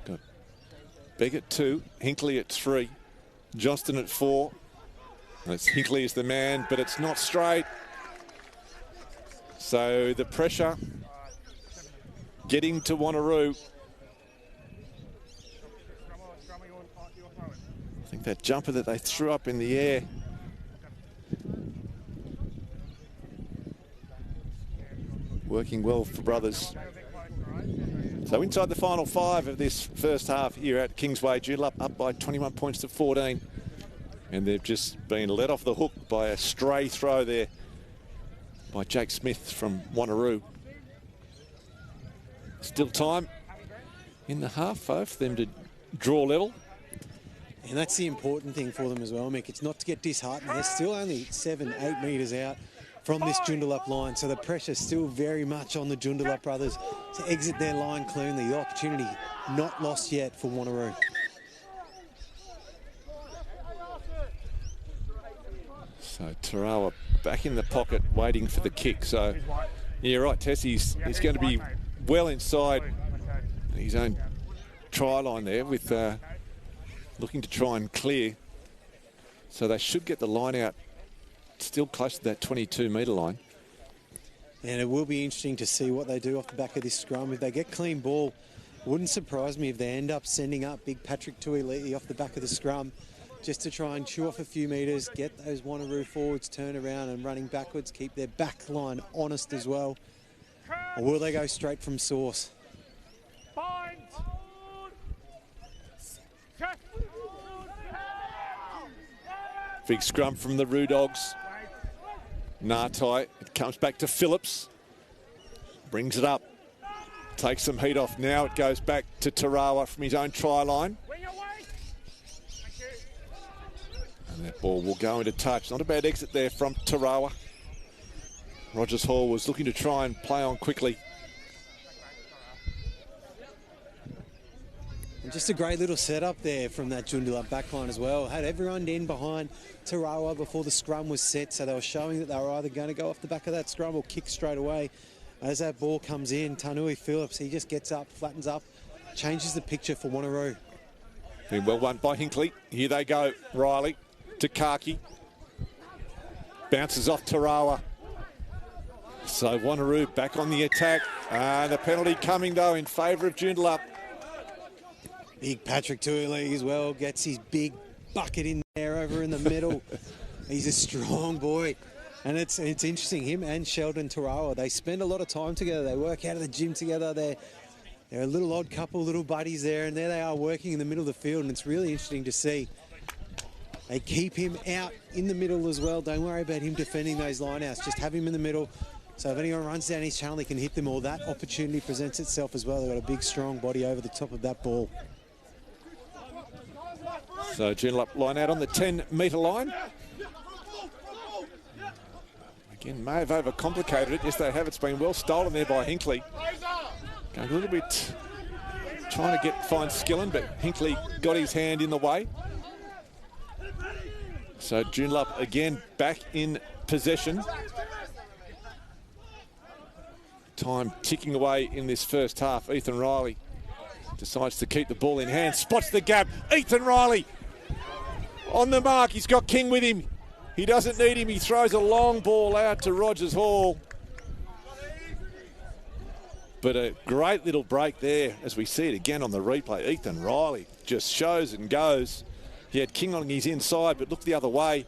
Got Begg at 2, Hinkley at 3, Johnston at 4. That's Hinkley is the man, but it's not straight. So the pressure getting to Wanneroo. I think that jumper that they threw up in the air. Working well for brothers. So inside the final 5 of this first half here at Kingsway, Joondalup up by 21 points to 14. And they've just been let off the hook by a stray throw there by Jake Smith from Wanneroo. Still time in the half, though, for them to draw level. And that's the important thing for them as well, Mick. It's not to get disheartened. They're still only 7-8 metres out from this Joondalup line, so the pressure's still very much on the Joondalup brothers to exit their line cleanly. The opportunity not lost yet for Wanneroo. So Tarawa back in the pocket waiting for the kick. So yeah, right, Tess, he's going to be well inside his own try line there with looking to try and clear. So they should get the line out still close to that 22-metre line. And it will be interesting to see what they do off the back of this scrum. If they get clean ball, it wouldn't surprise me if they end up sending up big Patrick Tuiliti off the back of the scrum just to try and chew off a few metres, get those Wanneroo forwards turn around and running backwards, keep their back line honest as well. Or will they go straight from source? Big scrum from the Roo Dogs. Nartai, it comes back to Phillips. Brings it up. Takes some heat off. Now it goes back to Tarawa from his own try line. And that ball will go into touch. Not a bad exit there from Tarawa. Rogers Hall was looking to try and play on quickly. And just a great little setup there from that Joondalup backline as well. Had everyone in behind Tarawa before the scrum was set, so they were showing that they were either going to go off the back of that scrum or kick straight away. As that ball comes in, Tanui Phillips, he just gets up, flattens up, changes the picture for Wanneroo. Been well won by Hinkley. Here they go. Riley to Kaki. Bounces off Tarawa. So Wanneroo back on the attack. And the penalty coming, though, in favour of Joondalup. Big Patrick Tuiliti as well, gets his big bucket in there over in the middle. He's a strong boy. And it's interesting, him and Sheldon Tarawa, they spend a lot of time together. They work out of the gym together. They're a little odd couple, little buddies there, and there they are working in the middle of the field, and it's really interesting to see. They keep him out in the middle as well. Don't worry about him defending those lineouts. Just have him in the middle. So if anyone runs down his channel, he can hit them, or that opportunity presents itself as well. They've got a big, strong body over the top of that ball. So Joondalup line out on the 10-metre line. Again, may have overcomplicated it. Yes, they have. It's been well stolen there by Hinkley. Going a little bit, trying to find Skillen, but Hinkley got his hand in the way. So Joondalup again back in possession. Time ticking away in this first half. Ethan Riley decides to keep the ball in hand, spots the gap. Ethan Riley on the mark. He's got King with him. He doesn't need him. He throws a long ball out to Rogers Hall. But a great little break there as we see it again on the replay. Ethan Riley just shows and goes. He had King on his inside, but looked the other way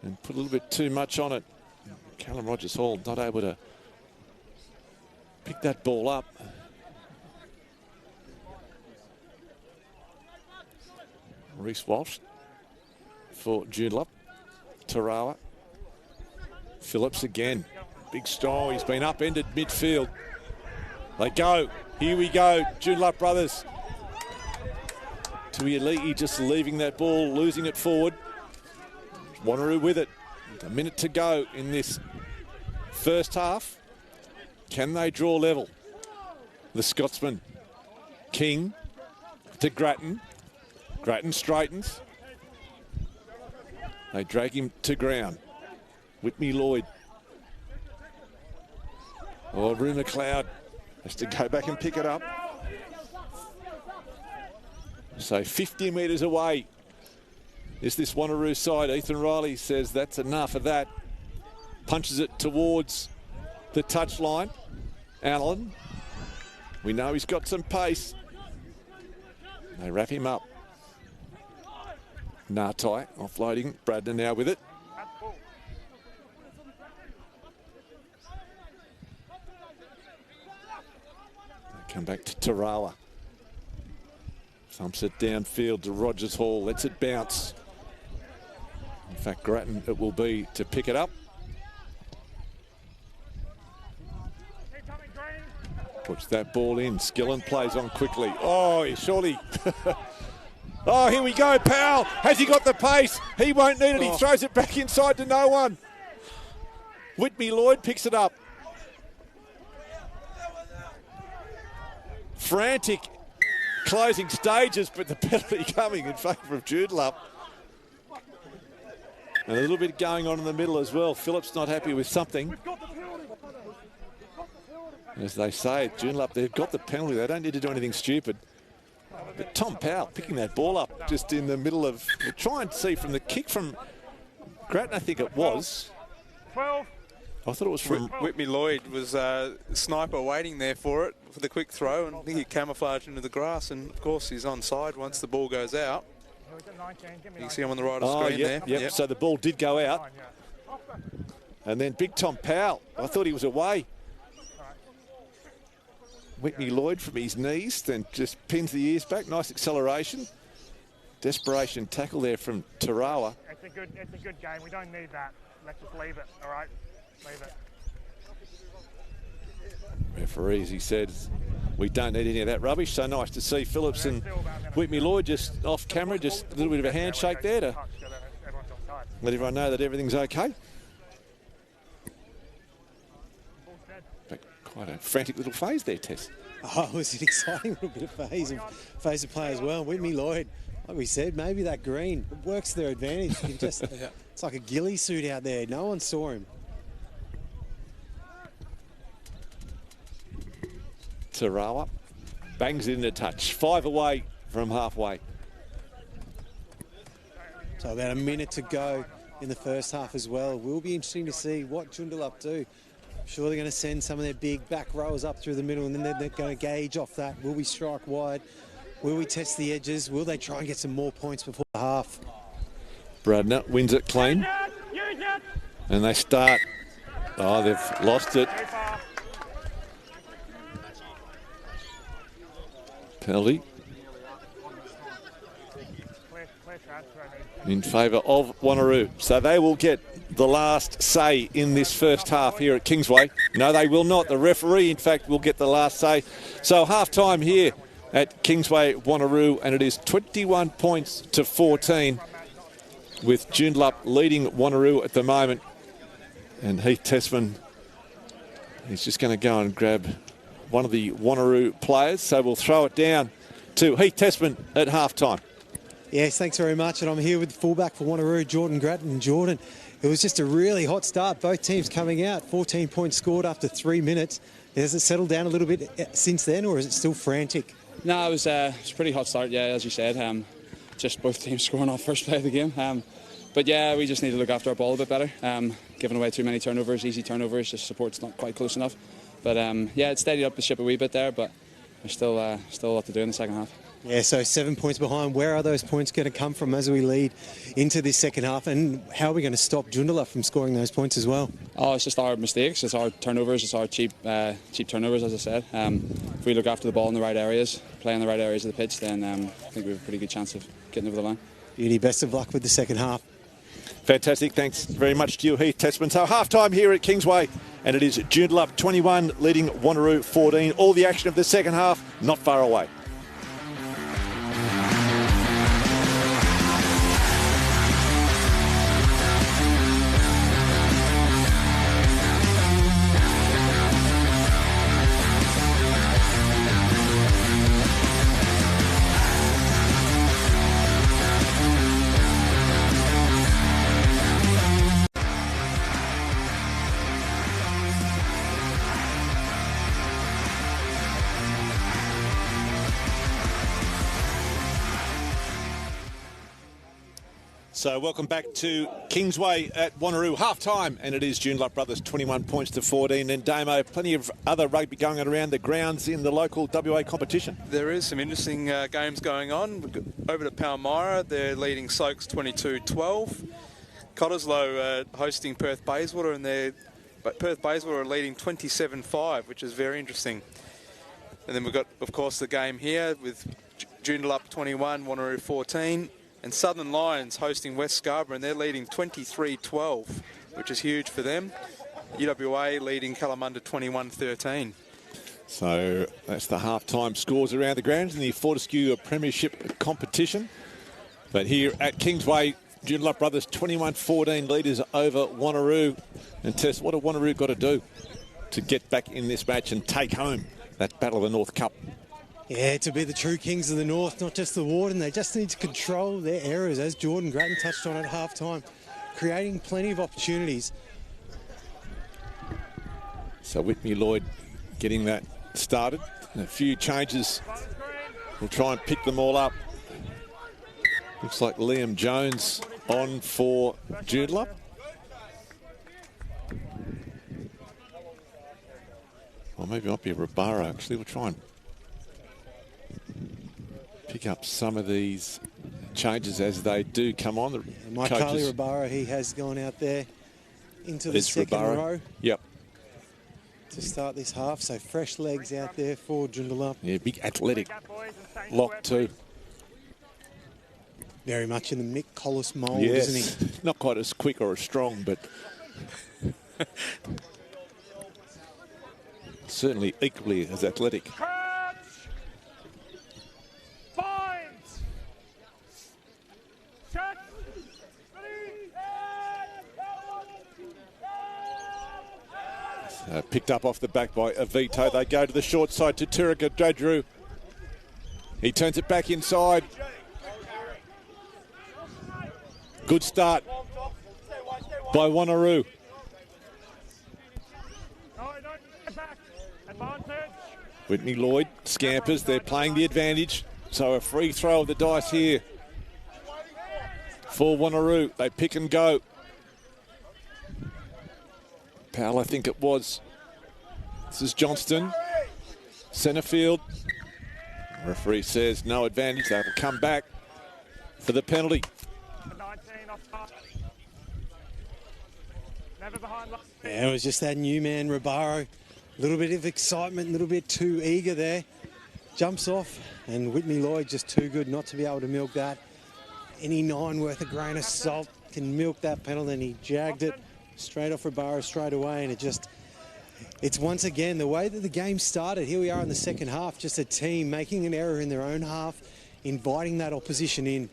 and put a little bit too much on it. Callum Rogers Hall not able to pick that ball up. Reece Walsh for Joondalup. Tarawa. Phillips again. Big strong. He's been upended midfield. They go. Here we go. Joondalup brothers. Tuialii just leaving that ball, losing it forward. Wanneroo with it. A minute to go in this first half. Can they draw level? The Scotsman. King to Grattan. Grattan straightens. They drag him to ground. Whitney Lloyd. Oh, Rue McLeod has to go back and pick it up. So 50 metres away is this Wanneroo side. Ethan Riley says that's enough of that. Punches it towards the touchline. Allen. We know he's got some pace. They wrap him up. Nartai offloading. Bradner now with it. They come back to Tarawa. Thumps it downfield to Rogers Hall. Lets it bounce. In fact, Grattan it will be to pick it up. Puts that ball in. Skillen plays on quickly. Oh, surely. Oh, here we go. Powell. Has he got the pace? He won't need it. He throws it back inside to no one. Whitney Lloyd picks it up. Frantic closing stages, but the penalty coming in favour of Joondalup. And a little bit going on in the middle as well. Phillips not happy with something. As they say, Joondalup, they've got the penalty. They don't need to do anything stupid. But Tom Powell picking that ball up just in the middle of... We'll try and see from the kick from Grattan, I think it was. 12. I thought it was from... Whitney Lloyd was sniper waiting there for it, for the quick throw, and I think he camouflaged into the grass, and of course he's onside once the ball goes out. You can see him on the right of the screen there. Yep. So the ball did go out. And then big Tom Powell, I thought he was away. Whitney Lloyd from his knees, then just pins the ears back. Nice acceleration. Desperation tackle there from Tarawa. It's a good game. We don't need that. Let's just leave it, all right? Leave it. Referees, he said, we don't need any of that rubbish. So nice to see Phillips and Whitney Lloyd just off camera, just a little bit of a handshake there to let everyone know that everything's okay. But quite a frantic little phase there, Tess. Oh, it was an exciting little bit of phase of play as well. Whitney Lloyd, like we said, maybe that green works to their advantage. You can just, it's like a ghillie suit out there. No one saw him. Tarawa bangs it into touch. 5 away from halfway. So about a minute to go in the first half as well. Will be interesting to see what Joondalup do. I'm sure they're going to send some of their big back rowers up through the middle, and then they're going to gauge off that. Will we strike wide? Will we test the edges? Will they try and get some more points before the half? Bradner wins it clean. And they start. Oh, they've lost it. Penalty in favour of Wanneroo. So they will get the last say in this first half here at Kingsway. No, they will not. The referee, in fact, will get the last say. So half-time here at Kingsway Wanneroo, and it is 21 points to 14 with Joondalup leading Wanneroo at the moment. And Heath Tessman, he's just going to go and grab one of the Wanneroo players. So we'll throw it down to Heath Tessman at half-time. Yes, thanks very much. And I'm here with fullback for Wanneroo, Jordan Grattan. Jordan, it was just a really hot start. Both teams coming out, 14 points scored after 3 minutes. Has it settled down a little bit since then, or is it still frantic? No, it was a pretty hot start, yeah, as you said. Just both teams scoring off first play of the game. But yeah, we just need to look after our ball a bit better. Giving away too many turnovers, easy turnovers, just support's not quite close enough. But yeah, it steadied up the ship a wee bit there, but there's still a lot to do in the second half. Yeah, so 7 points behind. Where are those points going to come from as we lead into this second half? And how are we going to stop Joondalup from scoring those points as well? Oh, it's just our mistakes. It's our turnovers. It's our cheap turnovers, as I said. If we look after the ball in the right areas, play in the right areas of the pitch, then I think we have a pretty good chance of getting over the line. Beauty, best of luck with the second half. Fantastic. Thanks very much to you, Heath Tessman. So half-time here at Kingsway, and it is Joondalup 21 leading Wanneroo 14. All the action of the second half not far away. So welcome back to Kingsway at Wanneroo, half-time, and it is Joondalup Brothers 21 points to 14. And Damo, plenty of other rugby going on around the grounds in the local WA competition. There is some interesting games going on. We've got over to Palmyra, they're leading Soaks 22-12. Cottesloe hosting Perth Bayswater, and Perth Bayswater are leading 27-5, which is very interesting. And then we've got, of course, the game here with Joondalup 21, Wanneroo 14. And Southern Lions hosting West Scarborough, and they're leading 23-12, which is huge for them. UWA leading Kalamunda 21-13. So that's the half-time scores around the grounds in the Fortescue Premiership competition. But here at Kingsway, Joondalup Brothers 21-14 leaders over Wanneroo. And Tess, what have Wanneroo got to do to get back in this match and take home that Battle of the North Cup? Yeah, to be the true kings of the North, not just the Warden. They just need to control their errors, as Jordan Grattan touched on at half-time, creating plenty of opportunities. So Whitney Lloyd getting that started. And a few changes. We'll try and pick them all up. Looks like Liam Jones on for Joondalup. Or maybe it might be a Rabara, actually. We'll try and pick up some of these changes as they do come on. Mike Carly Rabara, he has gone out there into the second row. Yep. To start this half, so fresh legs out there for Joondalup. Yeah, big athletic lock too. Very much in the Mick Collis mould, yes. Isn't he? Not quite as quick or as strong, but certainly equally as athletic. Picked up off the back by Avito. They go to the short side to Turika Dodru. He turns it back inside. Good start by Wanneroo. Whitney Lloyd scampers. They're playing the advantage. So a free throw of the dice here for Wanneroo. They pick and go. Powell, I think it was. This is Johnston. Centre field. Referee says no advantage. They will come back for the penalty. Never behind last. Yeah, it was just that new man, Ribeiro. A little bit of excitement, a little bit too eager there. Jumps off, and Whitney Lloyd just too good not to be able to milk that. Any 9 worth a grain of salt can milk that penalty, and he jagged it straight off Ribeiro straight away, and it's once again the way that the game started. Here we are in the second half, just a team making an error in their own half, inviting that opposition in.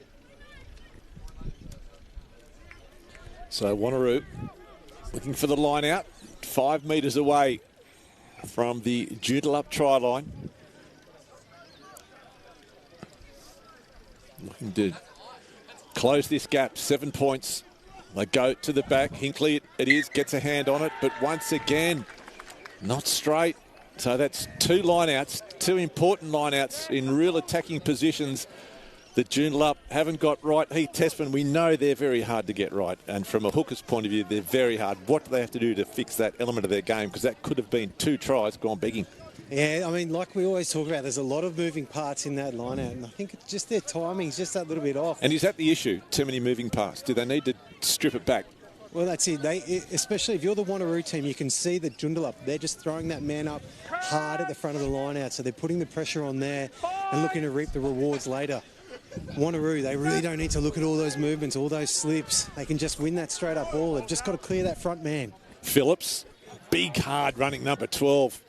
So Wanneroo looking for the line out, 5 metres away from the Joondalup try line. Looking to close this gap, 7 points. They go to the back. Hinkley, it is, gets a hand on it, but once again, not straight. So that's 2 line-outs, 2 important line-outs in real attacking positions that Joondalup haven't got right. Heath Tessman, we know they're very hard to get right, and from a hooker's point of view, they're very hard. What do they have to do to fix that element of their game? Because that could have been 2 tries gone begging. Yeah, I mean, like we always talk about, there's a lot of moving parts in that line-out, and I think it's just their timing's just that little bit off. And is that the issue? Too many moving parts? Do they need to strip it back? Well, that's it. Especially if you're the Wanneroo team, you can see that Joondalup, they're just throwing that man up hard at the front of the line-out, so they're putting the pressure on there and looking to reap the rewards later. Wanneroo, they really don't need to look at all those movements, all those slips. They can just win that straight-up ball. They've just got to clear that front man. Phillips, big, hard running number 12.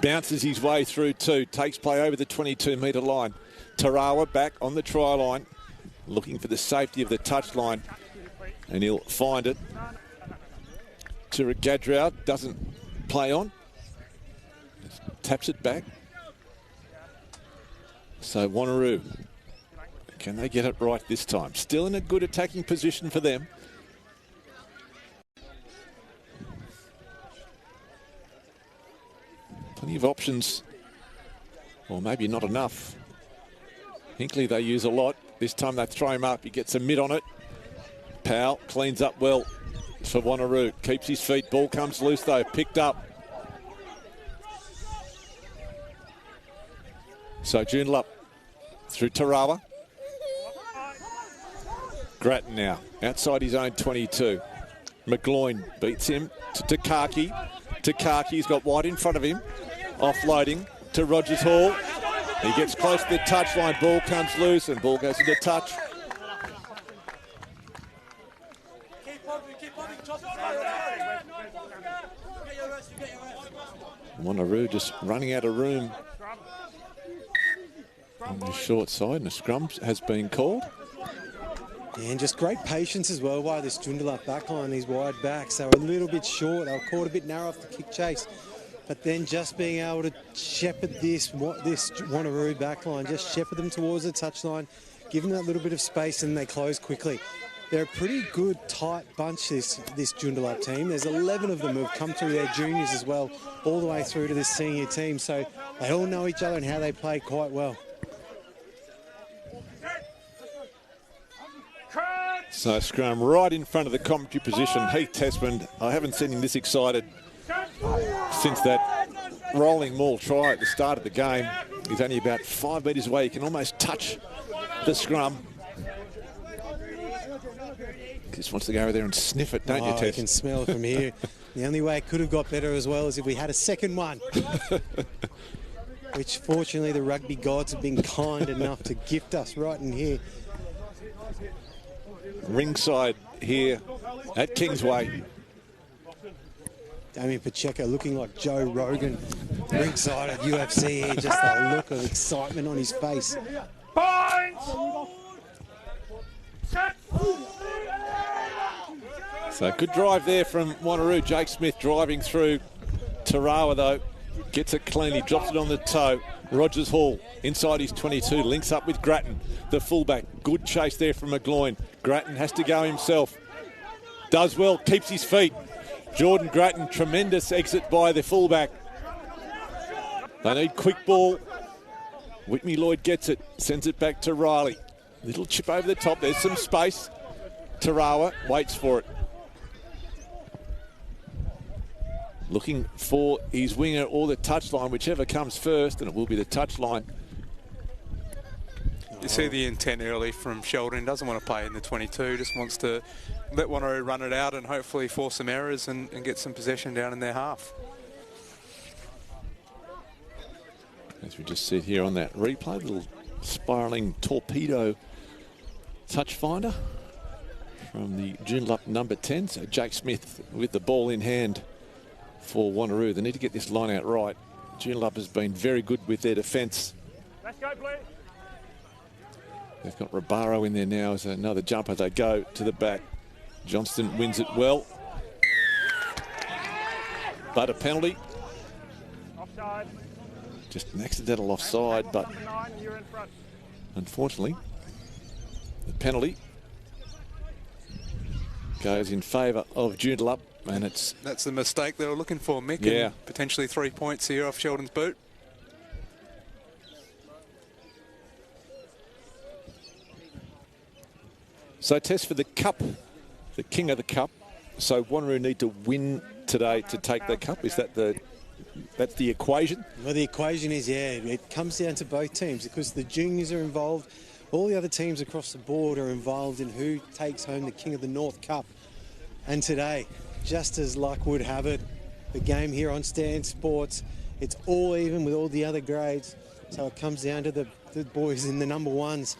Bounces his way through 2, takes play over the 22-metre line. Tarawa back on the try line, looking for the safety of the touch line, and he'll find it. Gadrow doesn't play on, taps it back. So Wanneroo, can they get it right this time? Still in a good attacking position for them. Plenty of options, or maybe not enough. Hinkley they use a lot. This time they throw him up. He gets a mid on it. Powell cleans up well for Wanneroo. Keeps his feet. Ball comes loose though. Picked up. So Joondalup through Tarawa. Grattan now outside his own 22. McGloin beats him to Takaki. Takaki's got White in front of him. Offloading to Rogers Hall. He gets close to the touchline. Ball comes loose and ball goes into touch. Wanneroo just running out of room on the short side, and a scrum has been called. Yeah, and just great patience as well by this Joondalup backline, these wide backs. They were a little bit short. They were caught a bit narrow off the kick chase. But then just being able to shepherd this Wanneroo backline, just shepherd them towards the touchline, give them that little bit of space, and they close quickly. They're a pretty good, tight bunch, this Joondalup team. There's 11 of them who have come through their juniors as well, all the way through to this senior team. So they all know each other and how they play quite well. So scrum right in front of the commentary position. Heath Tessman, I haven't seen him this excited since that rolling maul try at the start of the game. He's only about 5 metres away. He can almost touch the scrum. Just wants to go over there and sniff it, don't you, Tess? I can smell it from here. The only way it could have got better as well is if we had a second one. Which fortunately the rugby gods have been kind enough to gift us right in here. Ringside here at Kingsway. Damien Pacheco looking like Joe Rogan ringside at UFC here. Just a look of excitement on his face. So good drive there from Wanneroo. Jake Smith driving through. Tarawa though gets it cleanly, drops it on the toe. Rogers Hall inside his 22, links up with Grattan, the fullback. Good chase there from McGloin. Grattan has to go himself. Does well, keeps his feet. Jordan Grattan, tremendous exit by the fullback. They need quick ball. Whitney Lloyd gets it, sends it back to Riley. Little chip over the top, there's some space. Tarawa waits for it. Looking for his winger or the touchline, whichever comes first, and it will be the touchline. You see the intent early from Sheldon. Doesn't want to play in the 22. Just wants to let Wanneroo run it out and hopefully force some errors and get some possession down in their half. As we just see here on that replay, little spiralling torpedo touch finder from the Joondalup number 10. So Jake Smith with the ball in hand for Wanneroo. They need to get this line out right. Joondalup has been very good with their defence. Let's go, Blue. They've got Ribaro in there now as another jumper. They go to the back. Johnston wins it well. But a penalty. Offside. Just an accidental offside, but Number 9, you're in front. unfortunately, the penalty goes in favour of Joondalup, and That's the mistake they were looking for, Mick. Yeah. And potentially 3 points here off Sheldon's boot. so test for the cup, the king of the cup. So Wanneroo need to win today to take the cup. Is that that's the equation? Well, the equation is, yeah, it comes down to both teams because the juniors are involved. All the other teams across the board are involved in who takes home the King of the North Cup. And today, just as luck would have it, the game here on Stan Sports, it's all even with all the other grades. So it comes down to the boys in the number ones.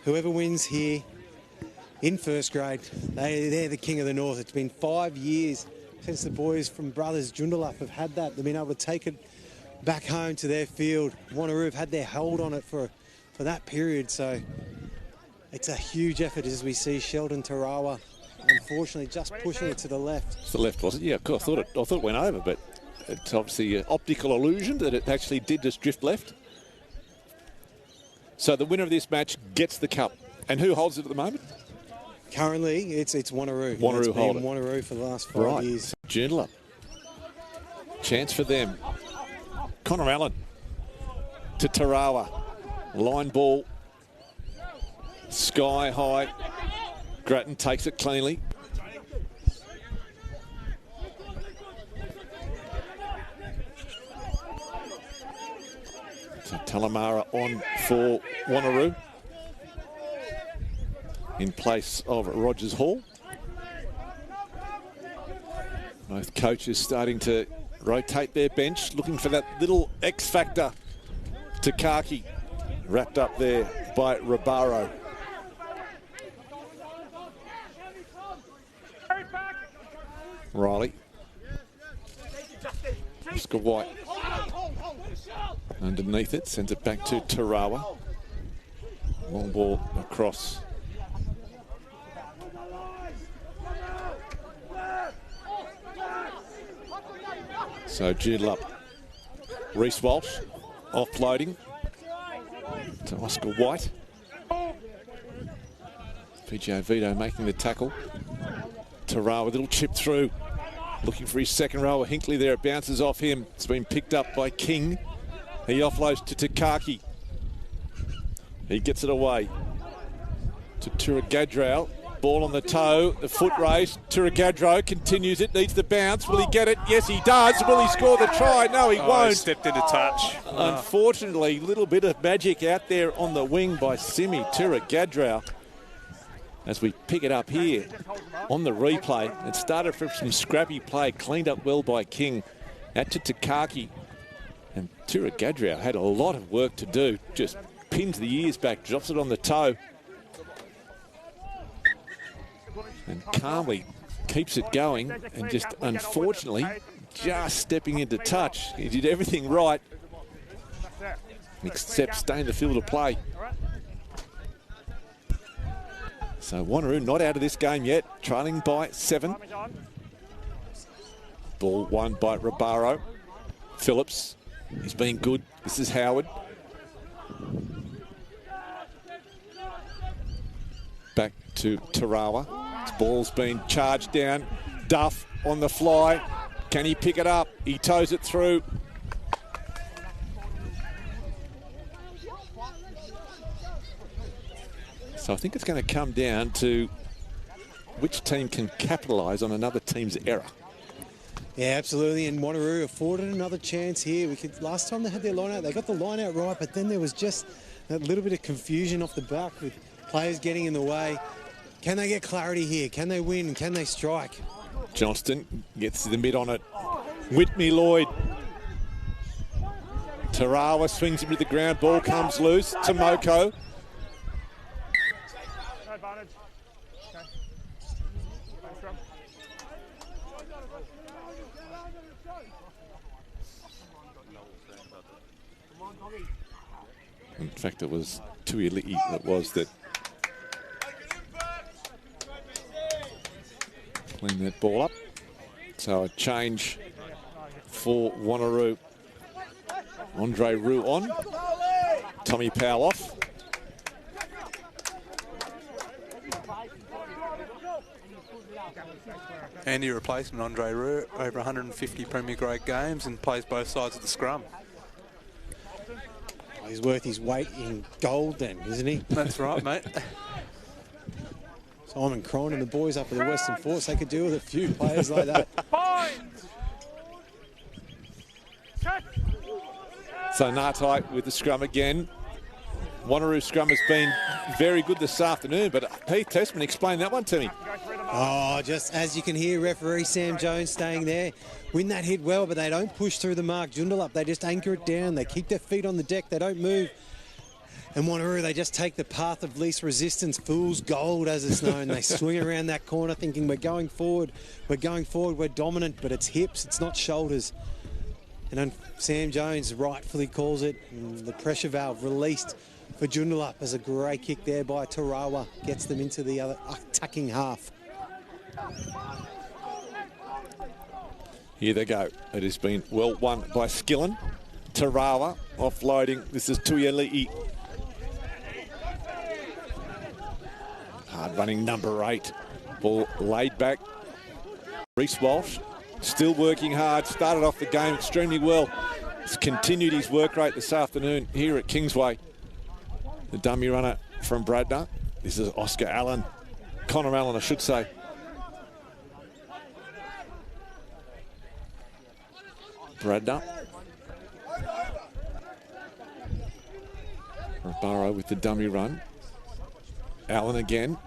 Whoever wins here in first grade, they're the King of the North. It's been 5 years since the boys from Brothers Joondalup have had that. They've been able to take it back home to their field. Wanneroo have had their hold on it for that period. So it's a huge effort as we see Sheldon Tarawa, unfortunately, just pushing it to the left. It's the left, was it? Yeah, of course. I thought it went over, but it's obviously an optical illusion that it actually did just drift left. So the winner of this match gets the cup. And who holds it at the moment? Currently, it's Wanneroo. Wanneroo It's hold been it. Wanneroo for the last 5 years. Joondalup. Chance for them. Connor Allen to Tarawa. Line ball. Sky high. Grattan takes it cleanly. So Talamara on for Wanneroo in place of Rogers Hall. Both coaches starting to rotate their bench, looking for that little X factor. Takaki wrapped up there by Ribaro. Riley. Oscar White. Underneath it, sends it back to Tarawa. Long ball across. So Joondalup. Reece Walsh offloading to Oscar White. PJ Vito making the tackle. Tarawa, a little chip through. Looking for his second rower. Hinkley there, it bounces off him. It's been picked up by King. He offloads to Takaki. He gets it away to Turagadral. Ball on the toe, the foot race. Turagadro continues it, needs the bounce. Will he get it? Yes, he does. Will he score the try? No, he won't. He stepped into touch. Unfortunately, a little bit of magic out there on the wing by Simi Turagadral. As we pick it up here on the replay, it started from some scrappy play, cleaned up well by King. Out to Takaki. And Turagadral had a lot of work to do. Just pins the ears back, drops it on the toe. And calmly keeps it going, and just unfortunately just stepping into touch. He did everything right except stay in the field of play. So Wanneroo not out of this game yet, trailing by 7. Ball won by Ribaro. Phillips, he's been good. This is Howard. Back to Tarawa. His ball's been charged down. Duff on the fly. Can he pick it up? He toes it through. So I think it's going to come down to which team can capitalise on another team's error. Yeah, absolutely. And Wanneroo afforded another chance here. Last time they had their line out, they got the line out right, but then there was just That little bit of confusion off the back with players getting in the way. Can they get clarity here? Can they win? Can they strike? Johnston gets the mid on it. Whitney Lloyd. Tarawa swings him to the ground. Ball comes loose. Tomoko. No advantage. Okay. Thanks, Rum. In fact, it was Tuiali'i that was that cleaned that ball up. So a change for Wanneroo. Andre Roux on. Tommy Powell off. Handy replacement, Andre Roux, over 150 Premier Grade games and plays both sides of the scrum. Oh, he's worth his weight in gold then, isn't he? That's right, mate. Simon Cron and the boys up at the Western Force, they could deal with a few players like that. So Nartai with the scrum again. Wanneroo scrum has been very good this afternoon, but Heath Testman, explain that one to me. Oh, just as you can hear, referee Sam Jones staying there. Win that hit well, but they don't push through the mark. Joondalup, they just anchor it down. They keep their feet on the deck. They don't move. And Wanneroo, they just take the path of least resistance, fool's gold as it's known. They swing around that corner thinking we're going forward, we're dominant, but it's hips, it's not shoulders. And Sam Jones rightfully calls it, and the pressure valve released for Joondalup as a great kick there by Tarawa gets them into the other attacking half. Here they go. It has been well won by Skillen. Tarawa offloading. This is Tuiali'i. Hard running number 8. Ball laid back. Reece Walsh still working hard. Started off the game extremely well. He's continued his work rate this afternoon here at Kingsway. The dummy runner from Bradner. This is Oscar Allen. Connor Allen, I should say. Bradner. Burrow with the dummy run. Allen again.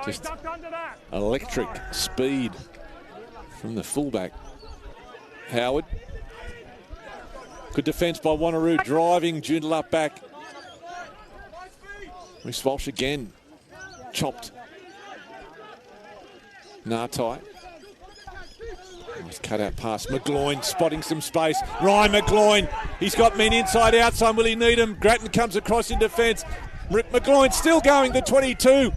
Just electric speed from the fullback. Howard. Good defence by Wanneroo, driving Joondalup back. Reece Walsh again. Chopped. Nartai. Nice cut out pass. McGloin spotting some space. Ryan McGloin. He's got men inside, outside. Will he need him? Grattan comes across in defence. McGloin still going, the 22.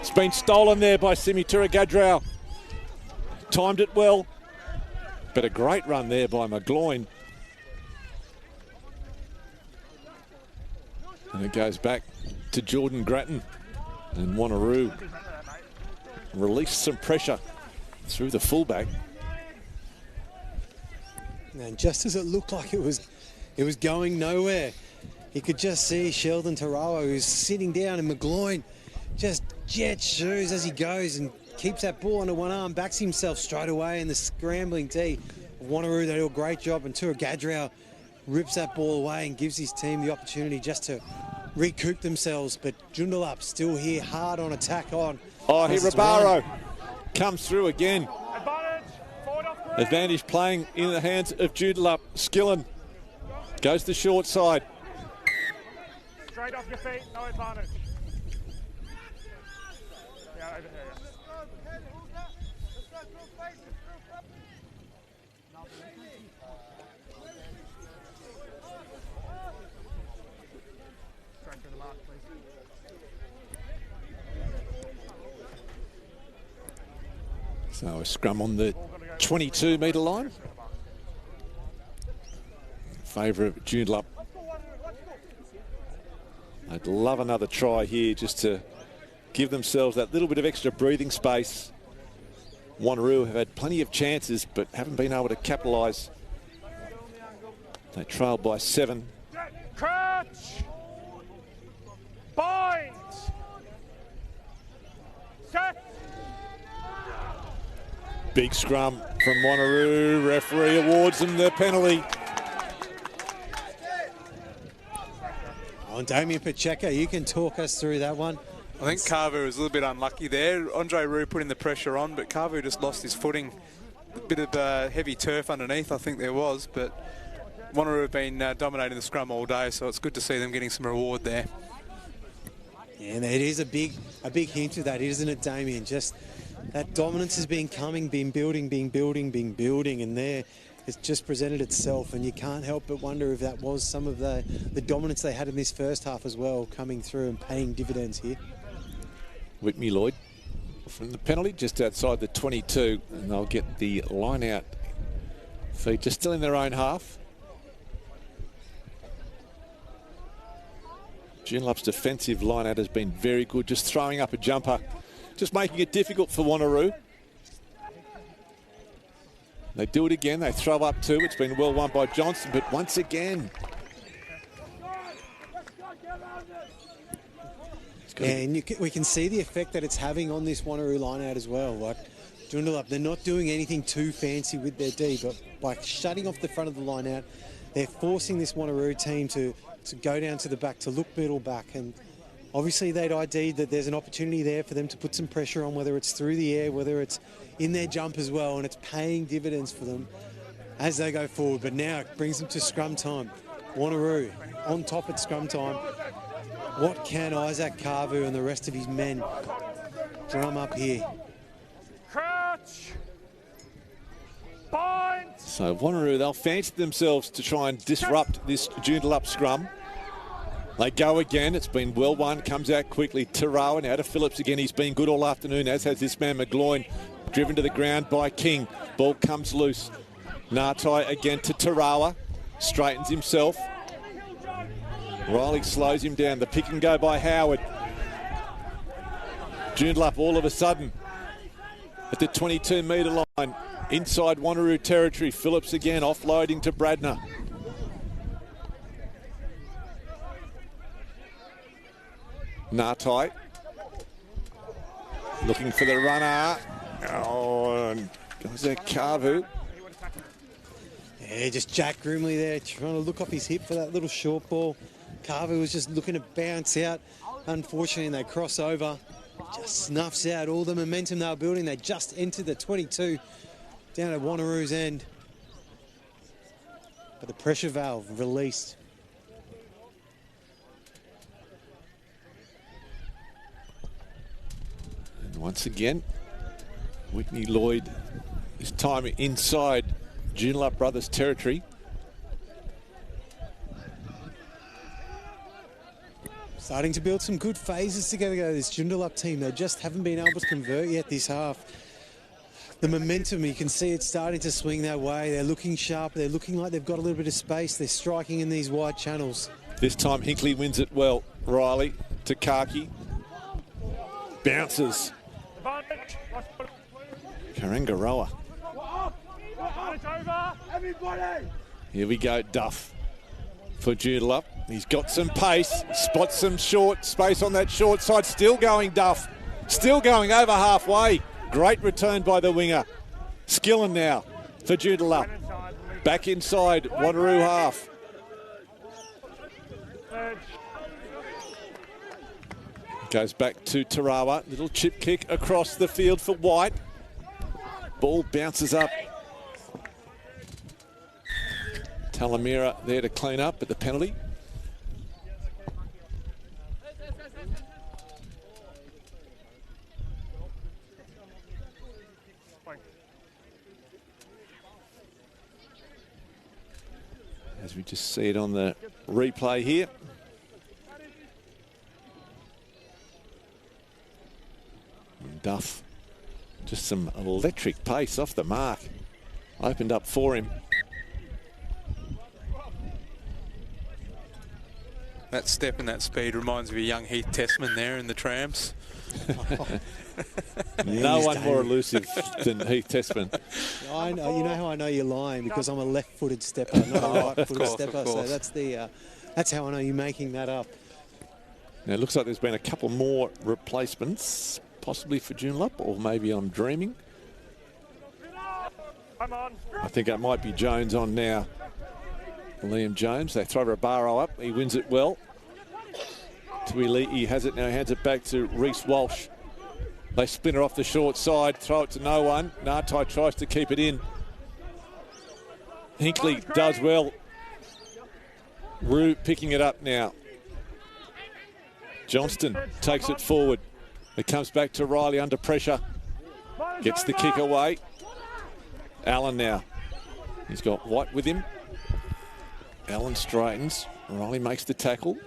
It's been stolen there by Simi Turagadrao. Timed it well. But a great run there by McGloin. And it goes back to Jordan Grattan. And Wanneroo released some pressure through the fullback. And just as it looked like it was going nowhere, you could just see Sheldon Tarawa, who's sitting down, and McGloin just jet shoes as he goes and keeps that ball under one arm, backs himself straight away in the scrambling tee. Wanneroo, they do a great job, and Turagadrao rips that ball away and gives his team the opportunity just to recoup themselves. But Joondalup still here, hard on attack on. Oh, here Rabaro comes through again. Advantage playing in the hands of Joondalup. Skillen goes to short side. Straight off your feet, no advantage. Yeah, over here. Straight through the mark, please. So a scrum on the 22-metre line. In favour of Joondalup. I'd love another try here just to give themselves that little bit of extra breathing space. Wanneroo have had plenty of chances but haven't been able to capitalise. They trailed by 7. Crutch! Bind! Set! Big scrum from Wanneroo. Referee awards them the penalty. Oh, and Damien Pacheco, you can talk us through that one. I think Carver was a little bit unlucky there. Andre Roux putting the pressure on, but Carver just lost his footing. A bit of heavy turf underneath, I think there was, but Wanneroo have been dominating the scrum all day, so it's good to see them getting some reward there. Yeah, and it is a big hint of that, isn't it, Damien? Just that dominance has been coming, been building, and there it's just presented itself, and you can't help but wonder if that was some of the dominance they had in this first half as well, coming through and paying dividends here. Whitney Lloyd from the penalty just outside the 22, and they'll get the line out feet just still in their own half. Joondalup's defensive line out has been very good, just throwing up a jumper, just making it difficult for Wanneroo. They do it again, they throw up two. It's been well won by Johnson, but once again. And we can see the effect that it's having on this Wanneroo line out as well. Like Joondalup, they're not doing anything too fancy with their D, but by shutting off the front of the line out, they're forcing this Wanneroo team to go down to the back, to look middle back. And obviously they'd ID'd that there's an opportunity there for them to put some pressure on, whether it's through the air, whether it's in their jump as well, and it's paying dividends for them as they go forward. But now it brings them to scrum time. Wanneroo on top at scrum time. What can Isaac Carvu and the rest of his men drum up here? Crouch! Bind! So Wanneroo, they'll fancy themselves to try and disrupt this Joondalup scrum. They go again. It's been well won. Comes out quickly. Tarawa now to Phillips again. He's been good all afternoon, as has this man McGloin. Driven to the ground by King. Ball comes loose. Nartai again to Tarawa. Straightens himself. Riley slows him down. The pick and go by Howard. Joondalup all of a sudden at the 22-metre line. Inside Wanneroo territory. Phillips again offloading to Bradner. Nartai looking for the runner. Oh, and goes there, Carvu. Yeah, just Jack Grimley there trying to look off his hip for that little short ball. Carvu was just looking to bounce out. Unfortunately, they cross over. Just snuffs out all the momentum they were building. They just entered the 22 down at Wanneroo's end. But the pressure valve released. And once again, Whitney Lloyd, this time inside Joondalup Brothers territory. Starting to build some good phases together, this Joondalup team. They just haven't been able to convert yet this half. The momentum, you can see it's starting to swing that way. They're looking sharp. They're looking like they've got a little bit of space. They're striking in these wide channels. This time Hinkley wins it well. Riley to Kaki. Bounces. Karangaroa. Here we go, Duff for Joondalup. He's got some pace, spots some short space on that short side. Still going, Duff. Still going over halfway. Great return by the winger. Skillen now for Joondalup. Back inside, Wanneroo half. Goes back to Tarawa. Little chip kick across the field for White. Ball bounces up. Talamira there to clean up at the penalty. As we just see it on the replay here. And Duff, just some electric pace off the mark. Opened up for him. That step and that speed reminds me of young Heath Tessman there in the trams. No one more elusive than Heath Tessman. I know, you know how I know you're lying, because I'm a left-footed stepper, not a right-footed stepper. So that's how I know you're making that up. Now it looks like there's been a couple more replacements, possibly for Joondalup, or maybe I'm dreaming. I think that might be Jones on now. Liam Jones, they throw Rabaro up, he wins it well. Tuilei has it now, hands it back to Reece Walsh. They spin her off the short side, throw it to no one. Ngatai tries to keep it in. Hinkley does well. Roo picking it up now. Johnston takes it forward. It comes back to Riley under pressure. Gets the kick away. Allen now. He's got White with him. Allen straightens. Riley makes the tackle.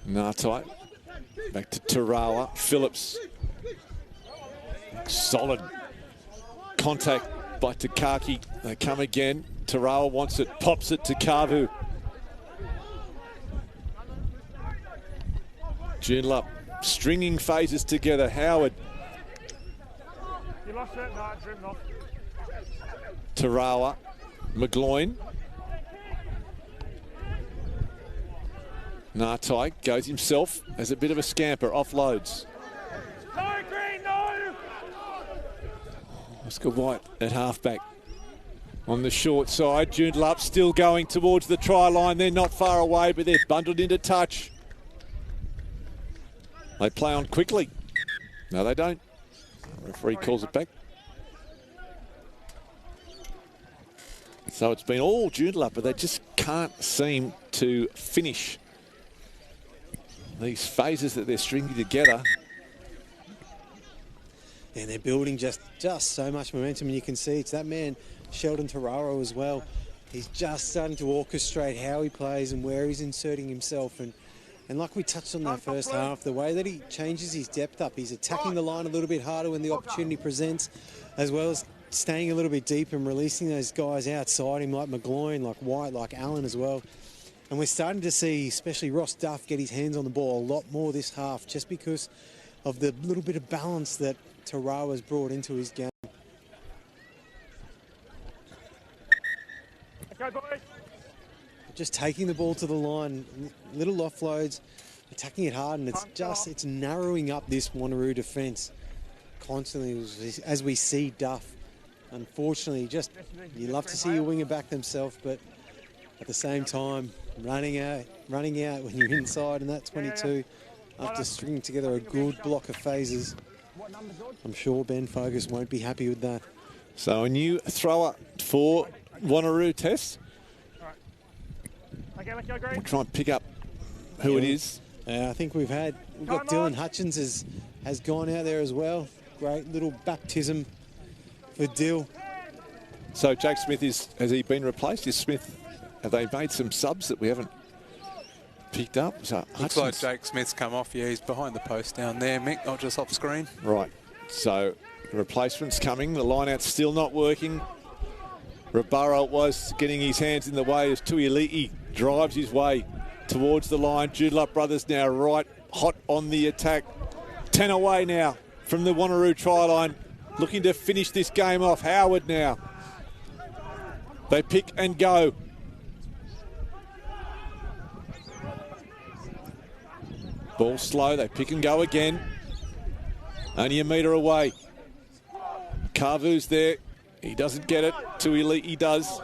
Ngatai. Back to Tarawa. Phillips. Solid contact by Takaki. They come again. Tarawa wants it. Pops it to Kavu. Joondalup stringing phases together. Howard. You lost it? No, it's driven off. Tarawa. McGloin. Ngatai goes himself as a bit of a scamper. Offloads. No, Green, no! Oscar White at halfback. On the short side, Joondalup still going towards the try line. They're not far away, but they're bundled into touch. They play on quickly. No, they don't. Referee calls it back. So it's been all Joondalup, but they just can't seem to finish these phases that they're stringing together. And they're building just so much momentum, and you can see it's that man, Sheldon Tararo, as well. He's just starting to orchestrate how he plays and where he's inserting himself. And like we touched on that first half, the way that he changes his depth up, he's attacking the line a little bit harder when the opportunity presents, as well as staying a little bit deep and releasing those guys outside him, like McGloin, like White, like Allen as well. And we're starting to see, especially Ross Duff, get his hands on the ball a lot more this half, just because of the little bit of balance that Tarawa's brought into his game. Okay, boys. Just taking the ball to the line, little offloads, attacking it hard, and it's narrowing up this Wanneroo defence constantly as we see Duff. Unfortunately, you love to see your winger back themselves, but at the same time, running out when you're inside in that 22 after stringing together a good block of phases. I'm sure Ben Fogus won't be happy with that. So a new thrower for Wanneroo Test. Okay, let's go, Green. We'll try and pick up who it is. I think we've got Dylan Hutchins has gone out there as well. Great little baptism for Dill. So Jake Smith has he been replaced? Have they made some subs that we haven't picked up? So Looks like Jake Smith's come off. Yeah, he's behind the post down there, Mick, not just off screen. Right. So replacement's coming. The line-out's still not working. Rabaro was getting his hands in the way as Tuilei drives his way towards the line. Joondalup brothers now right hot on the attack. 10 away now from the Wanneroo try line. Looking to finish this game off. Howard now. They pick and go. Ball slow. They pick and go again. Only a metre away. Kavu's there. He doesn't get it. Tuilei does.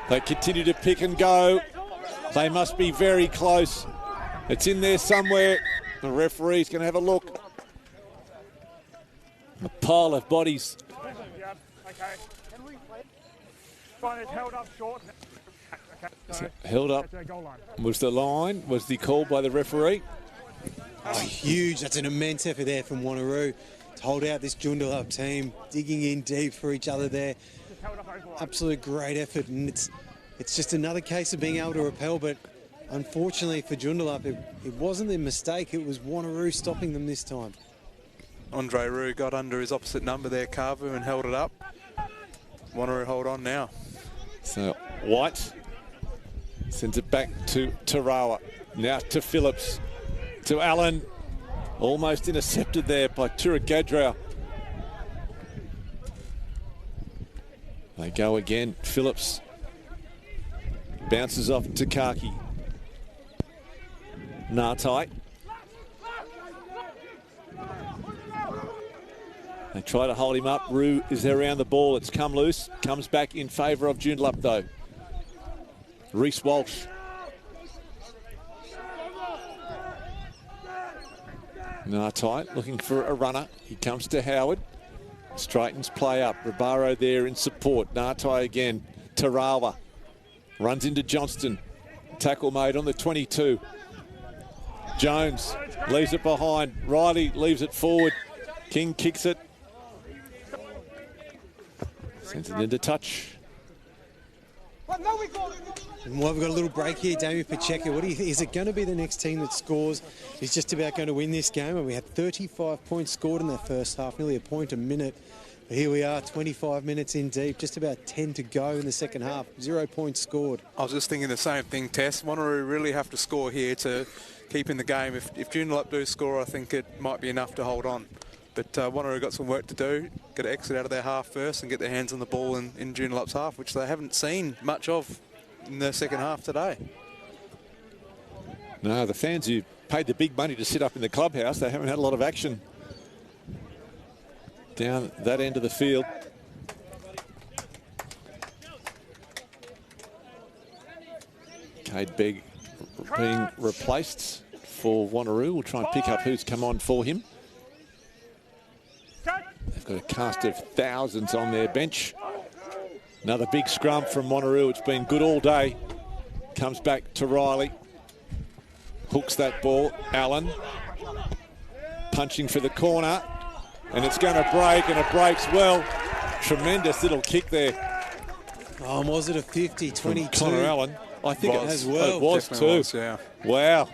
They continue to pick and go. They must be very close. It's in there somewhere. The referee's going to have a look. A pile of bodies. Yeah, okay. Fine, it's held up short. Okay, so held up goal line. was the line. Was the call by the referee? Oh, huge. That's an immense effort there from Wanneroo to hold out this Joondalup team, digging in deep for each other there. Absolute great effort, and it's just another case of being able to repel, but unfortunately for Joondalup, it wasn't their mistake. It was Wanneroo stopping them this time. Andre Roo got under his opposite number there, Kavu, and held it up. Wanneroo hold on now. So White sends it back to Tarawa. Now to Phillips. To Allen. Almost intercepted there by Turagadrau. They go again. Phillips bounces off to Kaki. Ngatai. They try to hold him up. Roo is there around the ball. It's come loose. Comes back in favour of Joondalup, though. Reece Walsh. Nartai looking for a runner. He comes to Howard. Straightens play up. Ribaro there in support. Nartai again. Tarawa runs into Johnston. Tackle made on the 22. Jones leaves it behind. Riley leaves it forward. King kicks it. Sends it into touch. And while we've got a little break here, Damien Pacheco, what do you think? Is it going to be the next team that scores? Is just about going to win this game? And we had 35 points scored in that first half, nearly a point a minute. But here we are, 25 minutes in deep, just about 10 to go in the second half. 0 points scored. I was just thinking the same thing, Tess. Wanneroo really have to score here to keep in the game. If Joondalup do score, I think it might be enough to hold on. But Wanneroo got some work to do. Got to exit out of their half first and get their hands on the ball in Joondalup's half, which they haven't seen much of in the second half today. No, the fans who paid the big money to sit up in the clubhouse, they haven't had a lot of action down that end of the field. Cade Begg being replaced for Wanneroo. We'll try and pick up who's come on for him. They've got a cast of thousands on their bench. Another big scrum from Wanneroo. It's been good all day. Comes back to Riley. Hooks that ball. Allen punching for the corner. And it's going to break, and it breaks well. Tremendous little kick there. Oh, was it a 50, 22? Connor Allen. I think it as well. It was Definitely too. was, yeah. Wow.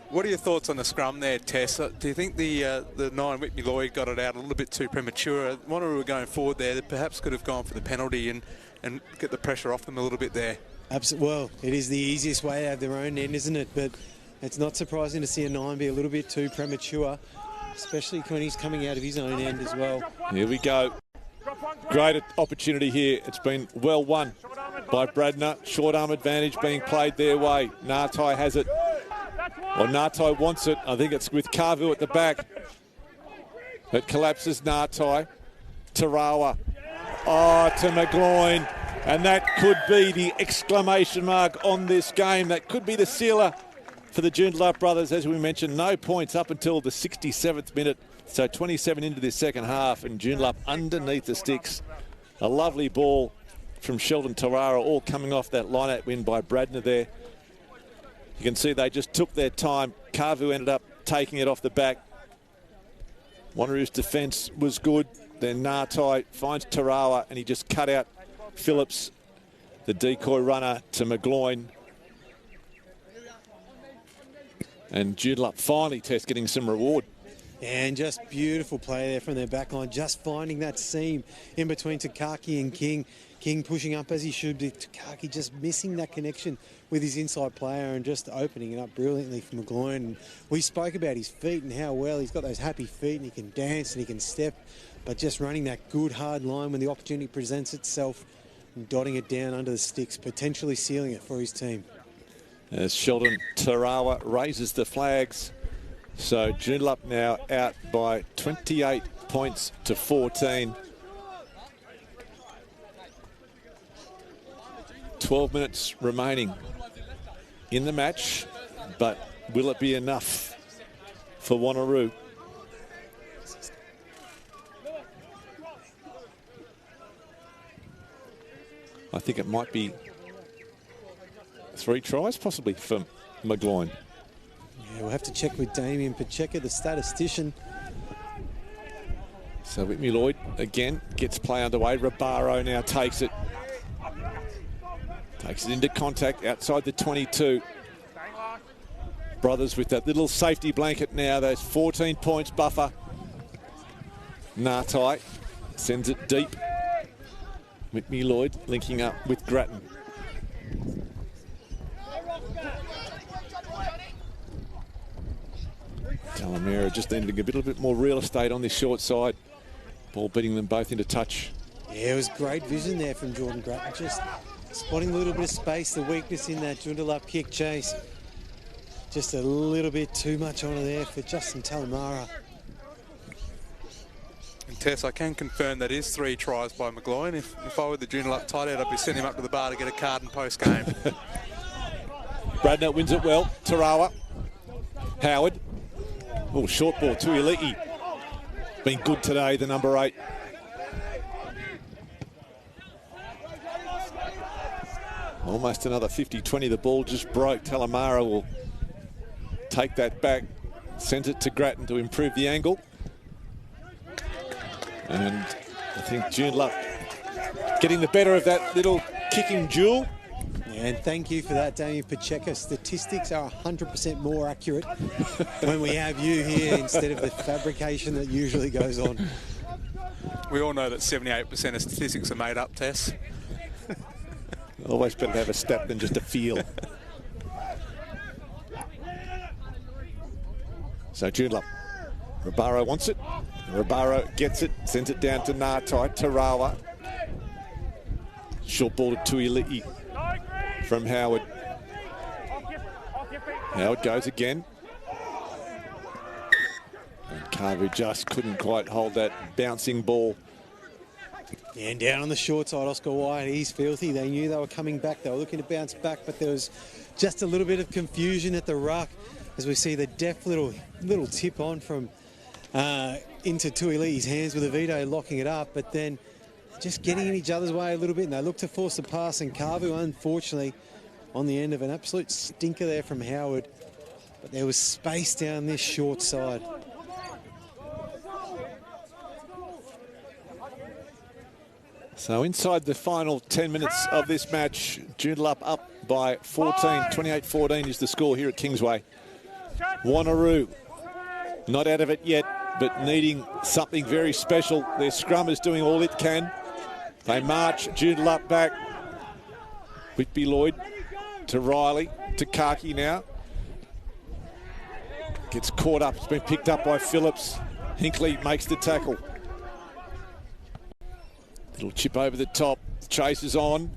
What are your thoughts on the scrum there, Tess? Do you think the 9 Whitney Lloyd got it out a little bit too premature? Wanneroo were going forward there. They perhaps could have gone for the penalty and get the pressure off them a little bit there. Absolutely. Well, it is the easiest way to have their own end, isn't it? But it's not surprising to see a 9 be a little bit too premature, especially when he's coming out of his own end as well. Here we go. Great opportunity here. It's been well won by Bradner. Short arm advantage being played their way. Nartai has it. Well, Nartai wants it. I think it's with Carvu at the back. It collapses Nartai. Tarawa. Oh, to McGloin. And that could be the exclamation mark on this game. That could be the sealer for the Joondalup brothers. As we mentioned, no points up until the 67th minute. So 27 into this second half, and Joondalup underneath the sticks. A lovely ball from Sheldon Tarara, all coming off that line-out win by Bradner there. You can see they just took their time. Carvu ended up taking it off the back. Wanneroo's defence was good. Then Nartai finds Tarawa, and he just cut out Phillips, the decoy runner, to McGloin. And Joondalup finally getting some reward. And just beautiful play there from their back line, just finding that seam in between Takaki and King. King pushing up as he should be. Takaki just missing that connection with his inside player and just opening it up brilliantly for McGloin. And we spoke about his feet and how well he's got those happy feet, and he can dance and he can step, but just running that good hard line when the opportunity presents itself and dotting it down under the sticks, potentially sealing it for his team. As Sheldon Tarawa raises the flags. So Joondalup now out by 28 points to 14. 12 minutes remaining in the match, but will it be enough for Wanneroo? I think it might be 3 tries possibly for McGloin. Yeah, we'll have to check with Damien Pacheco, the statistician. So Whitney Lloyd again gets play underway. Ribaro now takes it. Takes it into contact outside the 22. Brothers with that little safety blanket now. There's 14 points buffer. Nartai sends it deep. Whitney Lloyd linking up with Grattan. Talamera just needing a little bit more real estate on this short side. Ball beating them both into touch. Yeah, it was great vision there from Jordan Grattan. Just spotting a little bit of space, the weakness in that Joondalup kick chase. Just a little bit too much on it there for Justin Talamera. And Tess, I can confirm that is 3 tries by McGloin. If I were the Joondalup tight end, I'd be sending him up to the bar to get a card in post-game. Bradner wins it well. Tarawa. Howard. Oh, short ball to Iliti. Been good today, the number 8. Almost another 50-20. The ball just broke. Talamara will take that back. Sends it to Grattan to improve the angle. And I think Joondalup getting the better of that little kicking duel. Yeah, and thank you for that, Damien Pacheco. Statistics are 100% more accurate when we have you here instead of the fabrication that usually goes on. We all know that 78% of statistics are made up, Tess. Always better to have a stat than just a feel. So Joondalup. Rabaro wants it. Rabaro gets it, sends it down to Ngatai. Tarawa. Short ball to Tuiliti from Howard. Howard goes again. And Carver just couldn't quite hold that bouncing ball. Yeah, and down on the short side, Oscar White, he's filthy. They knew they were coming back. They were looking to bounce back, but there was just a little bit of confusion at the ruck as we see the deft little tip on from into Tuiliti's hands with a veto locking it up, but then just getting in each other's way a little bit, and they look to force the pass, and Carvu, unfortunately, on the end of an absolute stinker there from Howard, but there was space down this short side. So inside the final 10 minutes of this match, Joondalup up by 14, 28-14 is the score here at Kingsway. Wanneroo not out of it yet, but needing something very special. Their scrum is doing all it can. They march Joondalup back. Whitby Lloyd to Riley, to Kaki now. Gets caught up, it's been picked up by Phillips. Hinkley makes the tackle. Little chip over the top, chase is on.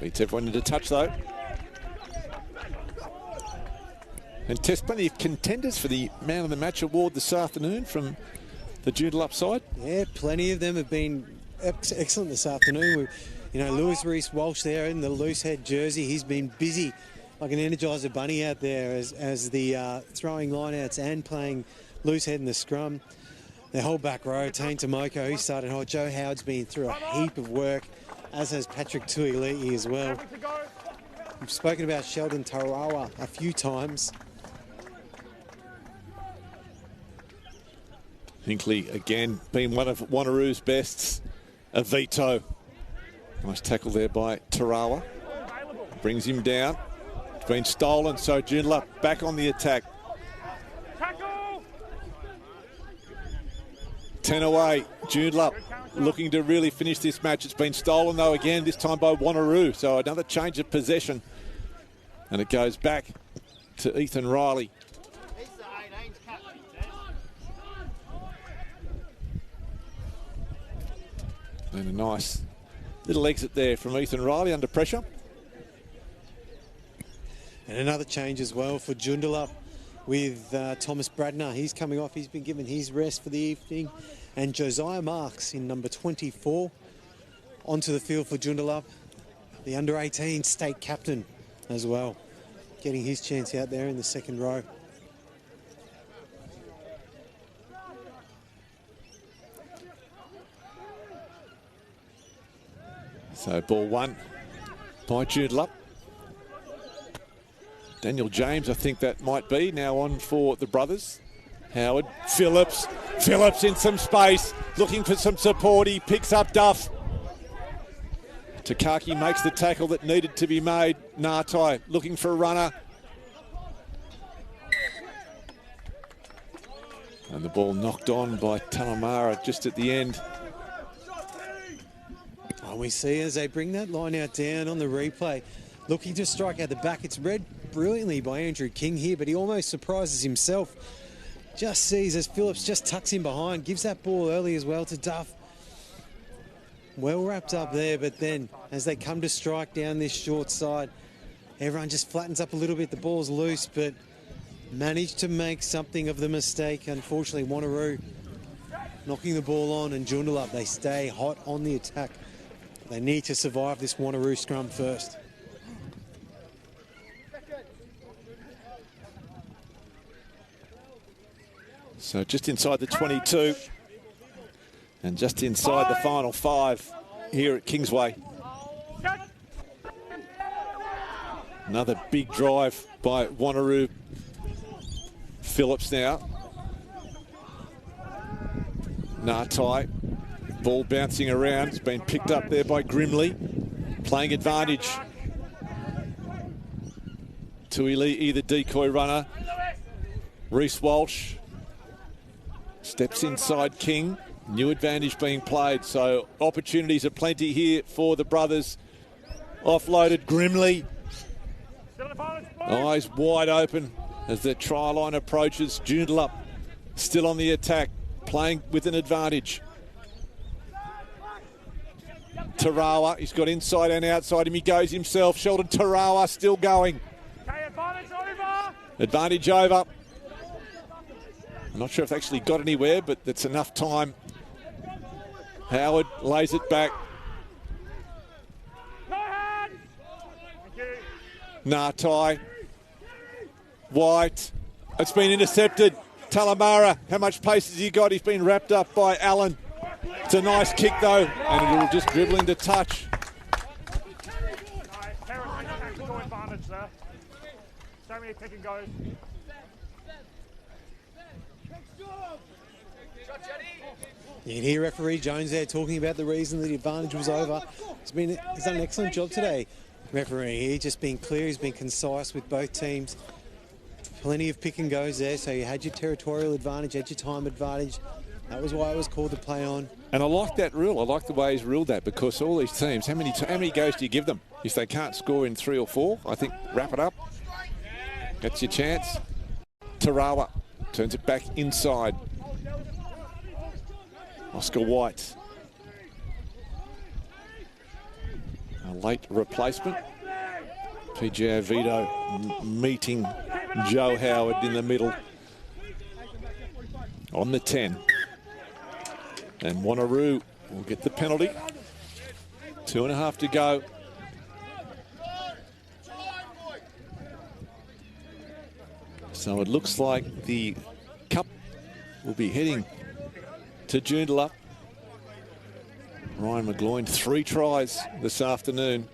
Beats everyone into touch though. And Tess, plenty of contenders for the Man of the Match award this afternoon from the Joondalup side. Yeah, plenty of them have been excellent this afternoon. Lewis Reese-Walsh there in the loose head jersey. He's been busy like an Energizer bunny out there as the throwing lineouts and playing loose head in the scrum. Their whole back row, Tane Tomoko, he started hot. Joe Howard's been through a heap of work, as has Patrick Tuiliti as well. We've spoken about Sheldon Tarawa a few times. Hinkley again being one of Wanneroo's bests. A veto. Nice tackle there by Tarawa. Brings him down. It's been stolen, so Joondalup back on the attack. 10 away. Joondalup looking to really finish this match. It's been stolen though again, this time by Wanneroo. So another change of possession. And it goes back to Ethan Riley. And a nice little exit there from Ethan Riley under pressure. And another change as well for Joondalup with Thomas Bradner. He's coming off. He's been given his rest for the evening. And Josiah Marks in number 24 onto the field for Joondalup. The under-18 state captain as well. Getting his chance out there in the second row. So ball one by Joondalup. Daniel James, I think that might be, now on for the brothers. Howard, Phillips in some space, looking for some support. He picks up Duff. Takaki makes the tackle that needed to be made. Ngatai looking for a runner. And the ball knocked on by Talamara just at the end. And we see as they bring that line out down on the replay, looking to strike out the back. It's read brilliantly by Andrew King here, but he almost surprises himself. Just sees as Phillips just tucks him behind, gives that ball early as well to Duff. Well wrapped up there, but then as they come to strike down this short side, everyone just flattens up a little bit. The ball's loose, but managed to make something of the mistake. Unfortunately, Wanneroo knocking the ball on, and Joondalup, they stay hot on the attack. They need to survive this Wanneroo scrum first. So just inside the 22 and just inside the final 5 here at Kingsway. Another big drive by Wanneroo. Phillips now. Nartai, ball bouncing around. It's been picked up there by Grimley. Playing advantage. Tuili, the decoy runner. Reece Walsh steps inside King. New advantage being played, so opportunities are plenty here for the brothers. Offloaded Grimley. Eyes wide open as the try line approaches. Joondalup still on the attack, playing with an advantage. Tarawa, he's got inside and outside him. He goes himself. Sheldon Tarawa still going. Advantage over. I'm not sure if they actually got anywhere, but that's enough time. Howard lays it back. Nartai. White. It's been intercepted. Talamara, how much pace has he got? He's been wrapped up by Allen. It's a nice kick though, and it'll just dribble into touch. So many pick and goes. You can hear referee Jones there talking about the reason that the advantage was over. He's done an excellent job today. Referee here just being clear, he's been concise with both teams. Plenty of pick and goes there, so you had your territorial advantage, had your time advantage. That was why it was called to play on. And I like that rule. I like the way he's ruled that, because all these teams, how many goes do you give them? If they can't score in 3 or 4, I think wrap it up. That's your chance. Tarawa turns it back inside. Oscar White. A late replacement. PJ Vito meeting Joe Howard in the middle. On the 10. And Wanneroo will get the penalty. 2.5 to go. So it looks like the cup will be heading to Joondalup. Ryan McGloin, 3 tries this afternoon.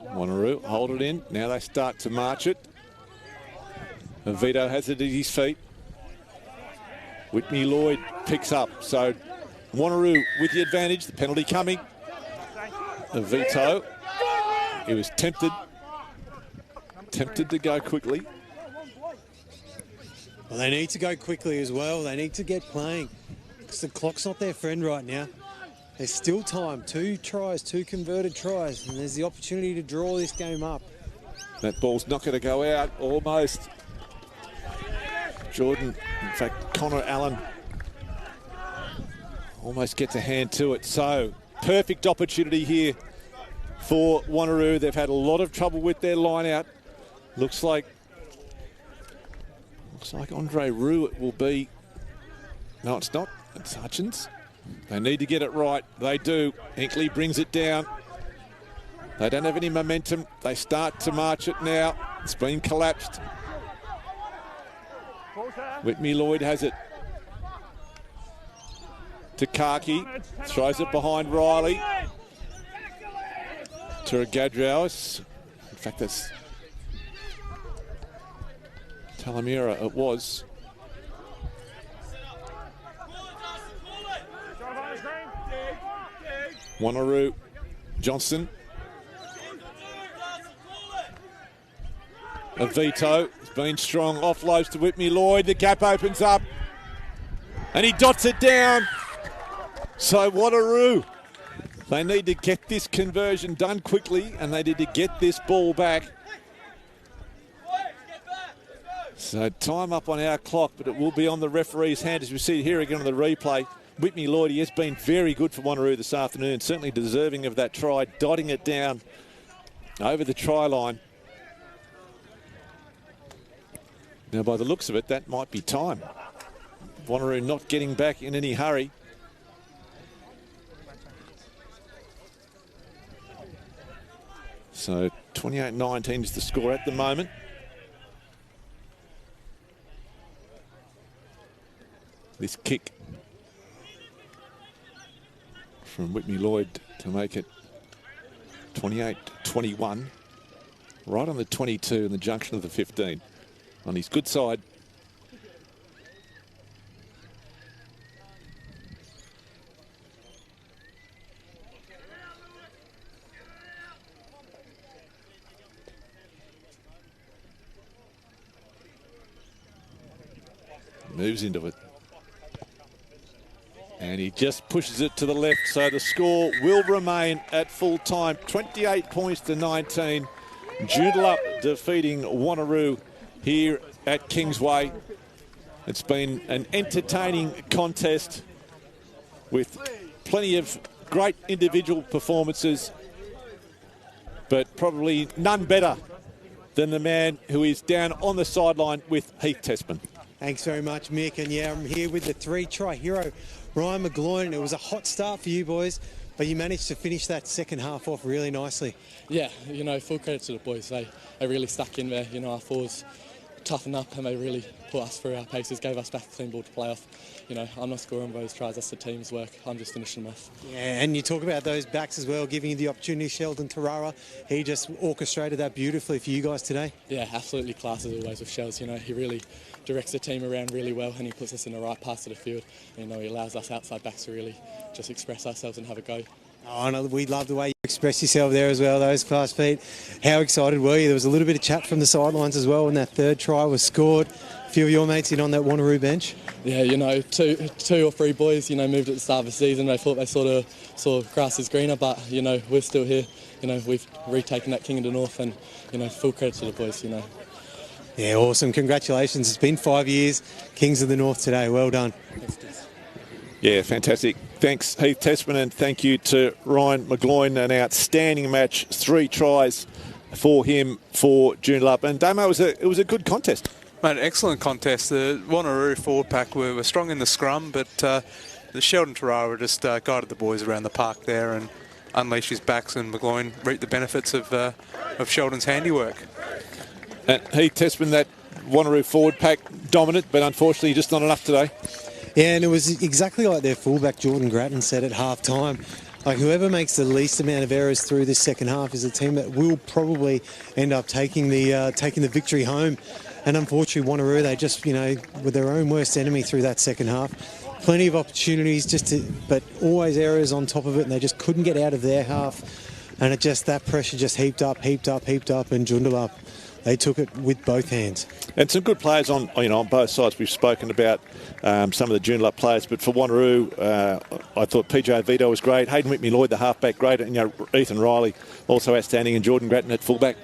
Wanneroo hold it in. Now they start to march it. Vito has it at his feet. Whitney Lloyd picks up. So Wanneroo with the advantage. The penalty coming. Vito. He was tempted to go quickly. Well, they need to go quickly as well. They need to get playing because the clock's not their friend right now. There's still time. 2 tries, 2 converted tries, and there's the opportunity to draw this game up. That ball's not going to go out, almost. Jordan, in fact, Connor Allen almost gets a hand to it. So, perfect opportunity here for Wanneroo. They've had a lot of trouble with their line out. Looks like Andre Roux it will be. No, it's not. It's Hutchins. They need to get it right. They do. Hinkley brings it down. They don't have any momentum. They start to march it now. It's been collapsed. Whitney Lloyd has it. Takaki throws it behind Riley. Turagadrowis. In fact, that's Talamira. It was. Wanneroo, Johnson. Vito has been strong, offloads to Whitney Lloyd. The gap opens up and he dots it down. So Wanneroo They need to get this conversion done quickly, and they need to get this ball back. So time up on our clock, but it will be on the referee's hand as we see here again on the replay. Whitney Lloyd, he has been very good for Wanneroo this afternoon, certainly deserving of that try, dotting it down over the try line. Now, by the looks of it, that might be time. Wanneroo not getting back in any hurry. So 28-19 is the score at the moment. This kick from Whitney Lloyd to make it 28-21. Right on the 22 in the junction of the 15. On his good side. Moves into it. And he just pushes it to the left, so the score will remain at full time. 28 points to 19. Joondalup defeating Wanneroo here at Kingsway. It's been an entertaining contest with plenty of great individual performances, but probably none better than the man who is down on the sideline with Heath Tessman. Thanks very much, Mick. And yeah, I'm here with the three-try hero, Ryan McGloin. It was a hot start for you boys, but you managed to finish that second half off really nicely. Yeah, you know, full credit to the boys. They really stuck in there. You know, our forwards toughened up and they really put us through our paces, gave us back a clean ball to play off. You know, I'm not scoring those tries, that's the team's work. I'm just finishing them off. Yeah, and you talk about those backs as well, giving you the opportunity. Sheldon Tarara, he just orchestrated that beautifully for you guys today. Yeah, absolutely class as always with Shells. You know, he really directs the team around really well and he puts us in the right parts of the field. You know, he allows us outside backs to really just express ourselves and have a go. Oh, no, we love the way you express yourself there as well, those fast feet. How excited were you? There was a little bit of chat from the sidelines as well when that third try was scored. A few of your mates in on that Wanneroo bench. Yeah, you know, two or three boys, you know, moved at the start of the season. They thought they sort of saw grass is greener, but, you know, we're still here. You know, we've retaken that King of the North and, you know, full credit to the boys, you know. Yeah, awesome. Congratulations. It's been 5 years. Kings of the North today. Well done. Thanks. Yeah, fantastic. Thanks, Heath Tessman, and thank you to Ryan McGloin. An outstanding match. 3 tries for him for Joondalup. And Damo, it was a good contest. Mate, excellent contest. The Wanneroo forward pack were strong in the scrum, but the Sheldon Tarara just guided the boys around the park there and unleashed his backs, and McGloin reaped the benefits of Sheldon's handiwork. And Heath Tessman, that Wanneroo forward pack, dominant, but unfortunately just not enough today. Yeah, and it was exactly like their fullback Jordan Grattan said at half-time. Like, whoever makes the least amount of errors through this second half is a team that will probably end up taking the victory home. And unfortunately, Wanneroo, they just, you know, were their own worst enemy through that second half. Plenty of opportunities, but always errors on top of it, and they just couldn't get out of their half. And that pressure just heaped up, and Joondalup, they took it with both hands. And some good players on both sides. We've spoken about some of the Joondalup players, but for Wanneroo, I thought PJ Vito was great. Hayden Whitney Lloyd, the halfback, great. And, you know, Ethan Riley, also outstanding, and Jordan Grattan at fullback.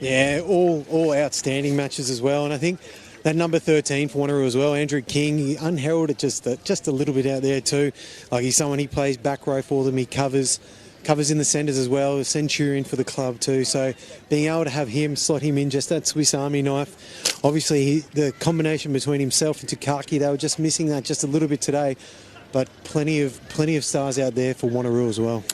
Yeah, all outstanding matches as well. And I think that number 13 for Wanneroo as well, Andrew King, he unheralded just a little bit out there too. Like, he's someone, he plays back row for them, he covers in the centres as well, a centurion for the club too. So being able to have him, slot him in, just that Swiss Army knife. Obviously, the combination between himself and Takaki, they were just missing that just a little bit today. But plenty of stars out there for Wanneroo as well.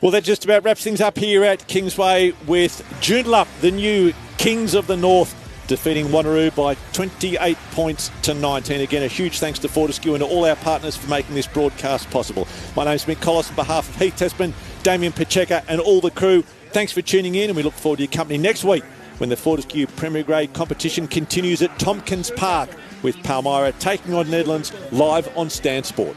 Well, that just about wraps things up here at Kingsway with Joondalup, the new Kings of the North, defeating Wanneroo by 28 points to 19. Again, a huge thanks to Fortescue and to all our partners for making this broadcast possible. My name's Mick Collis on behalf of Heath Tessman, Damien Pacheca and all the crew. Thanks for tuning in, and we look forward to your company next week when the Fortescue Premier Grade competition continues at Tompkins Park with Palmyra taking on Netherlands live on Stan Sport.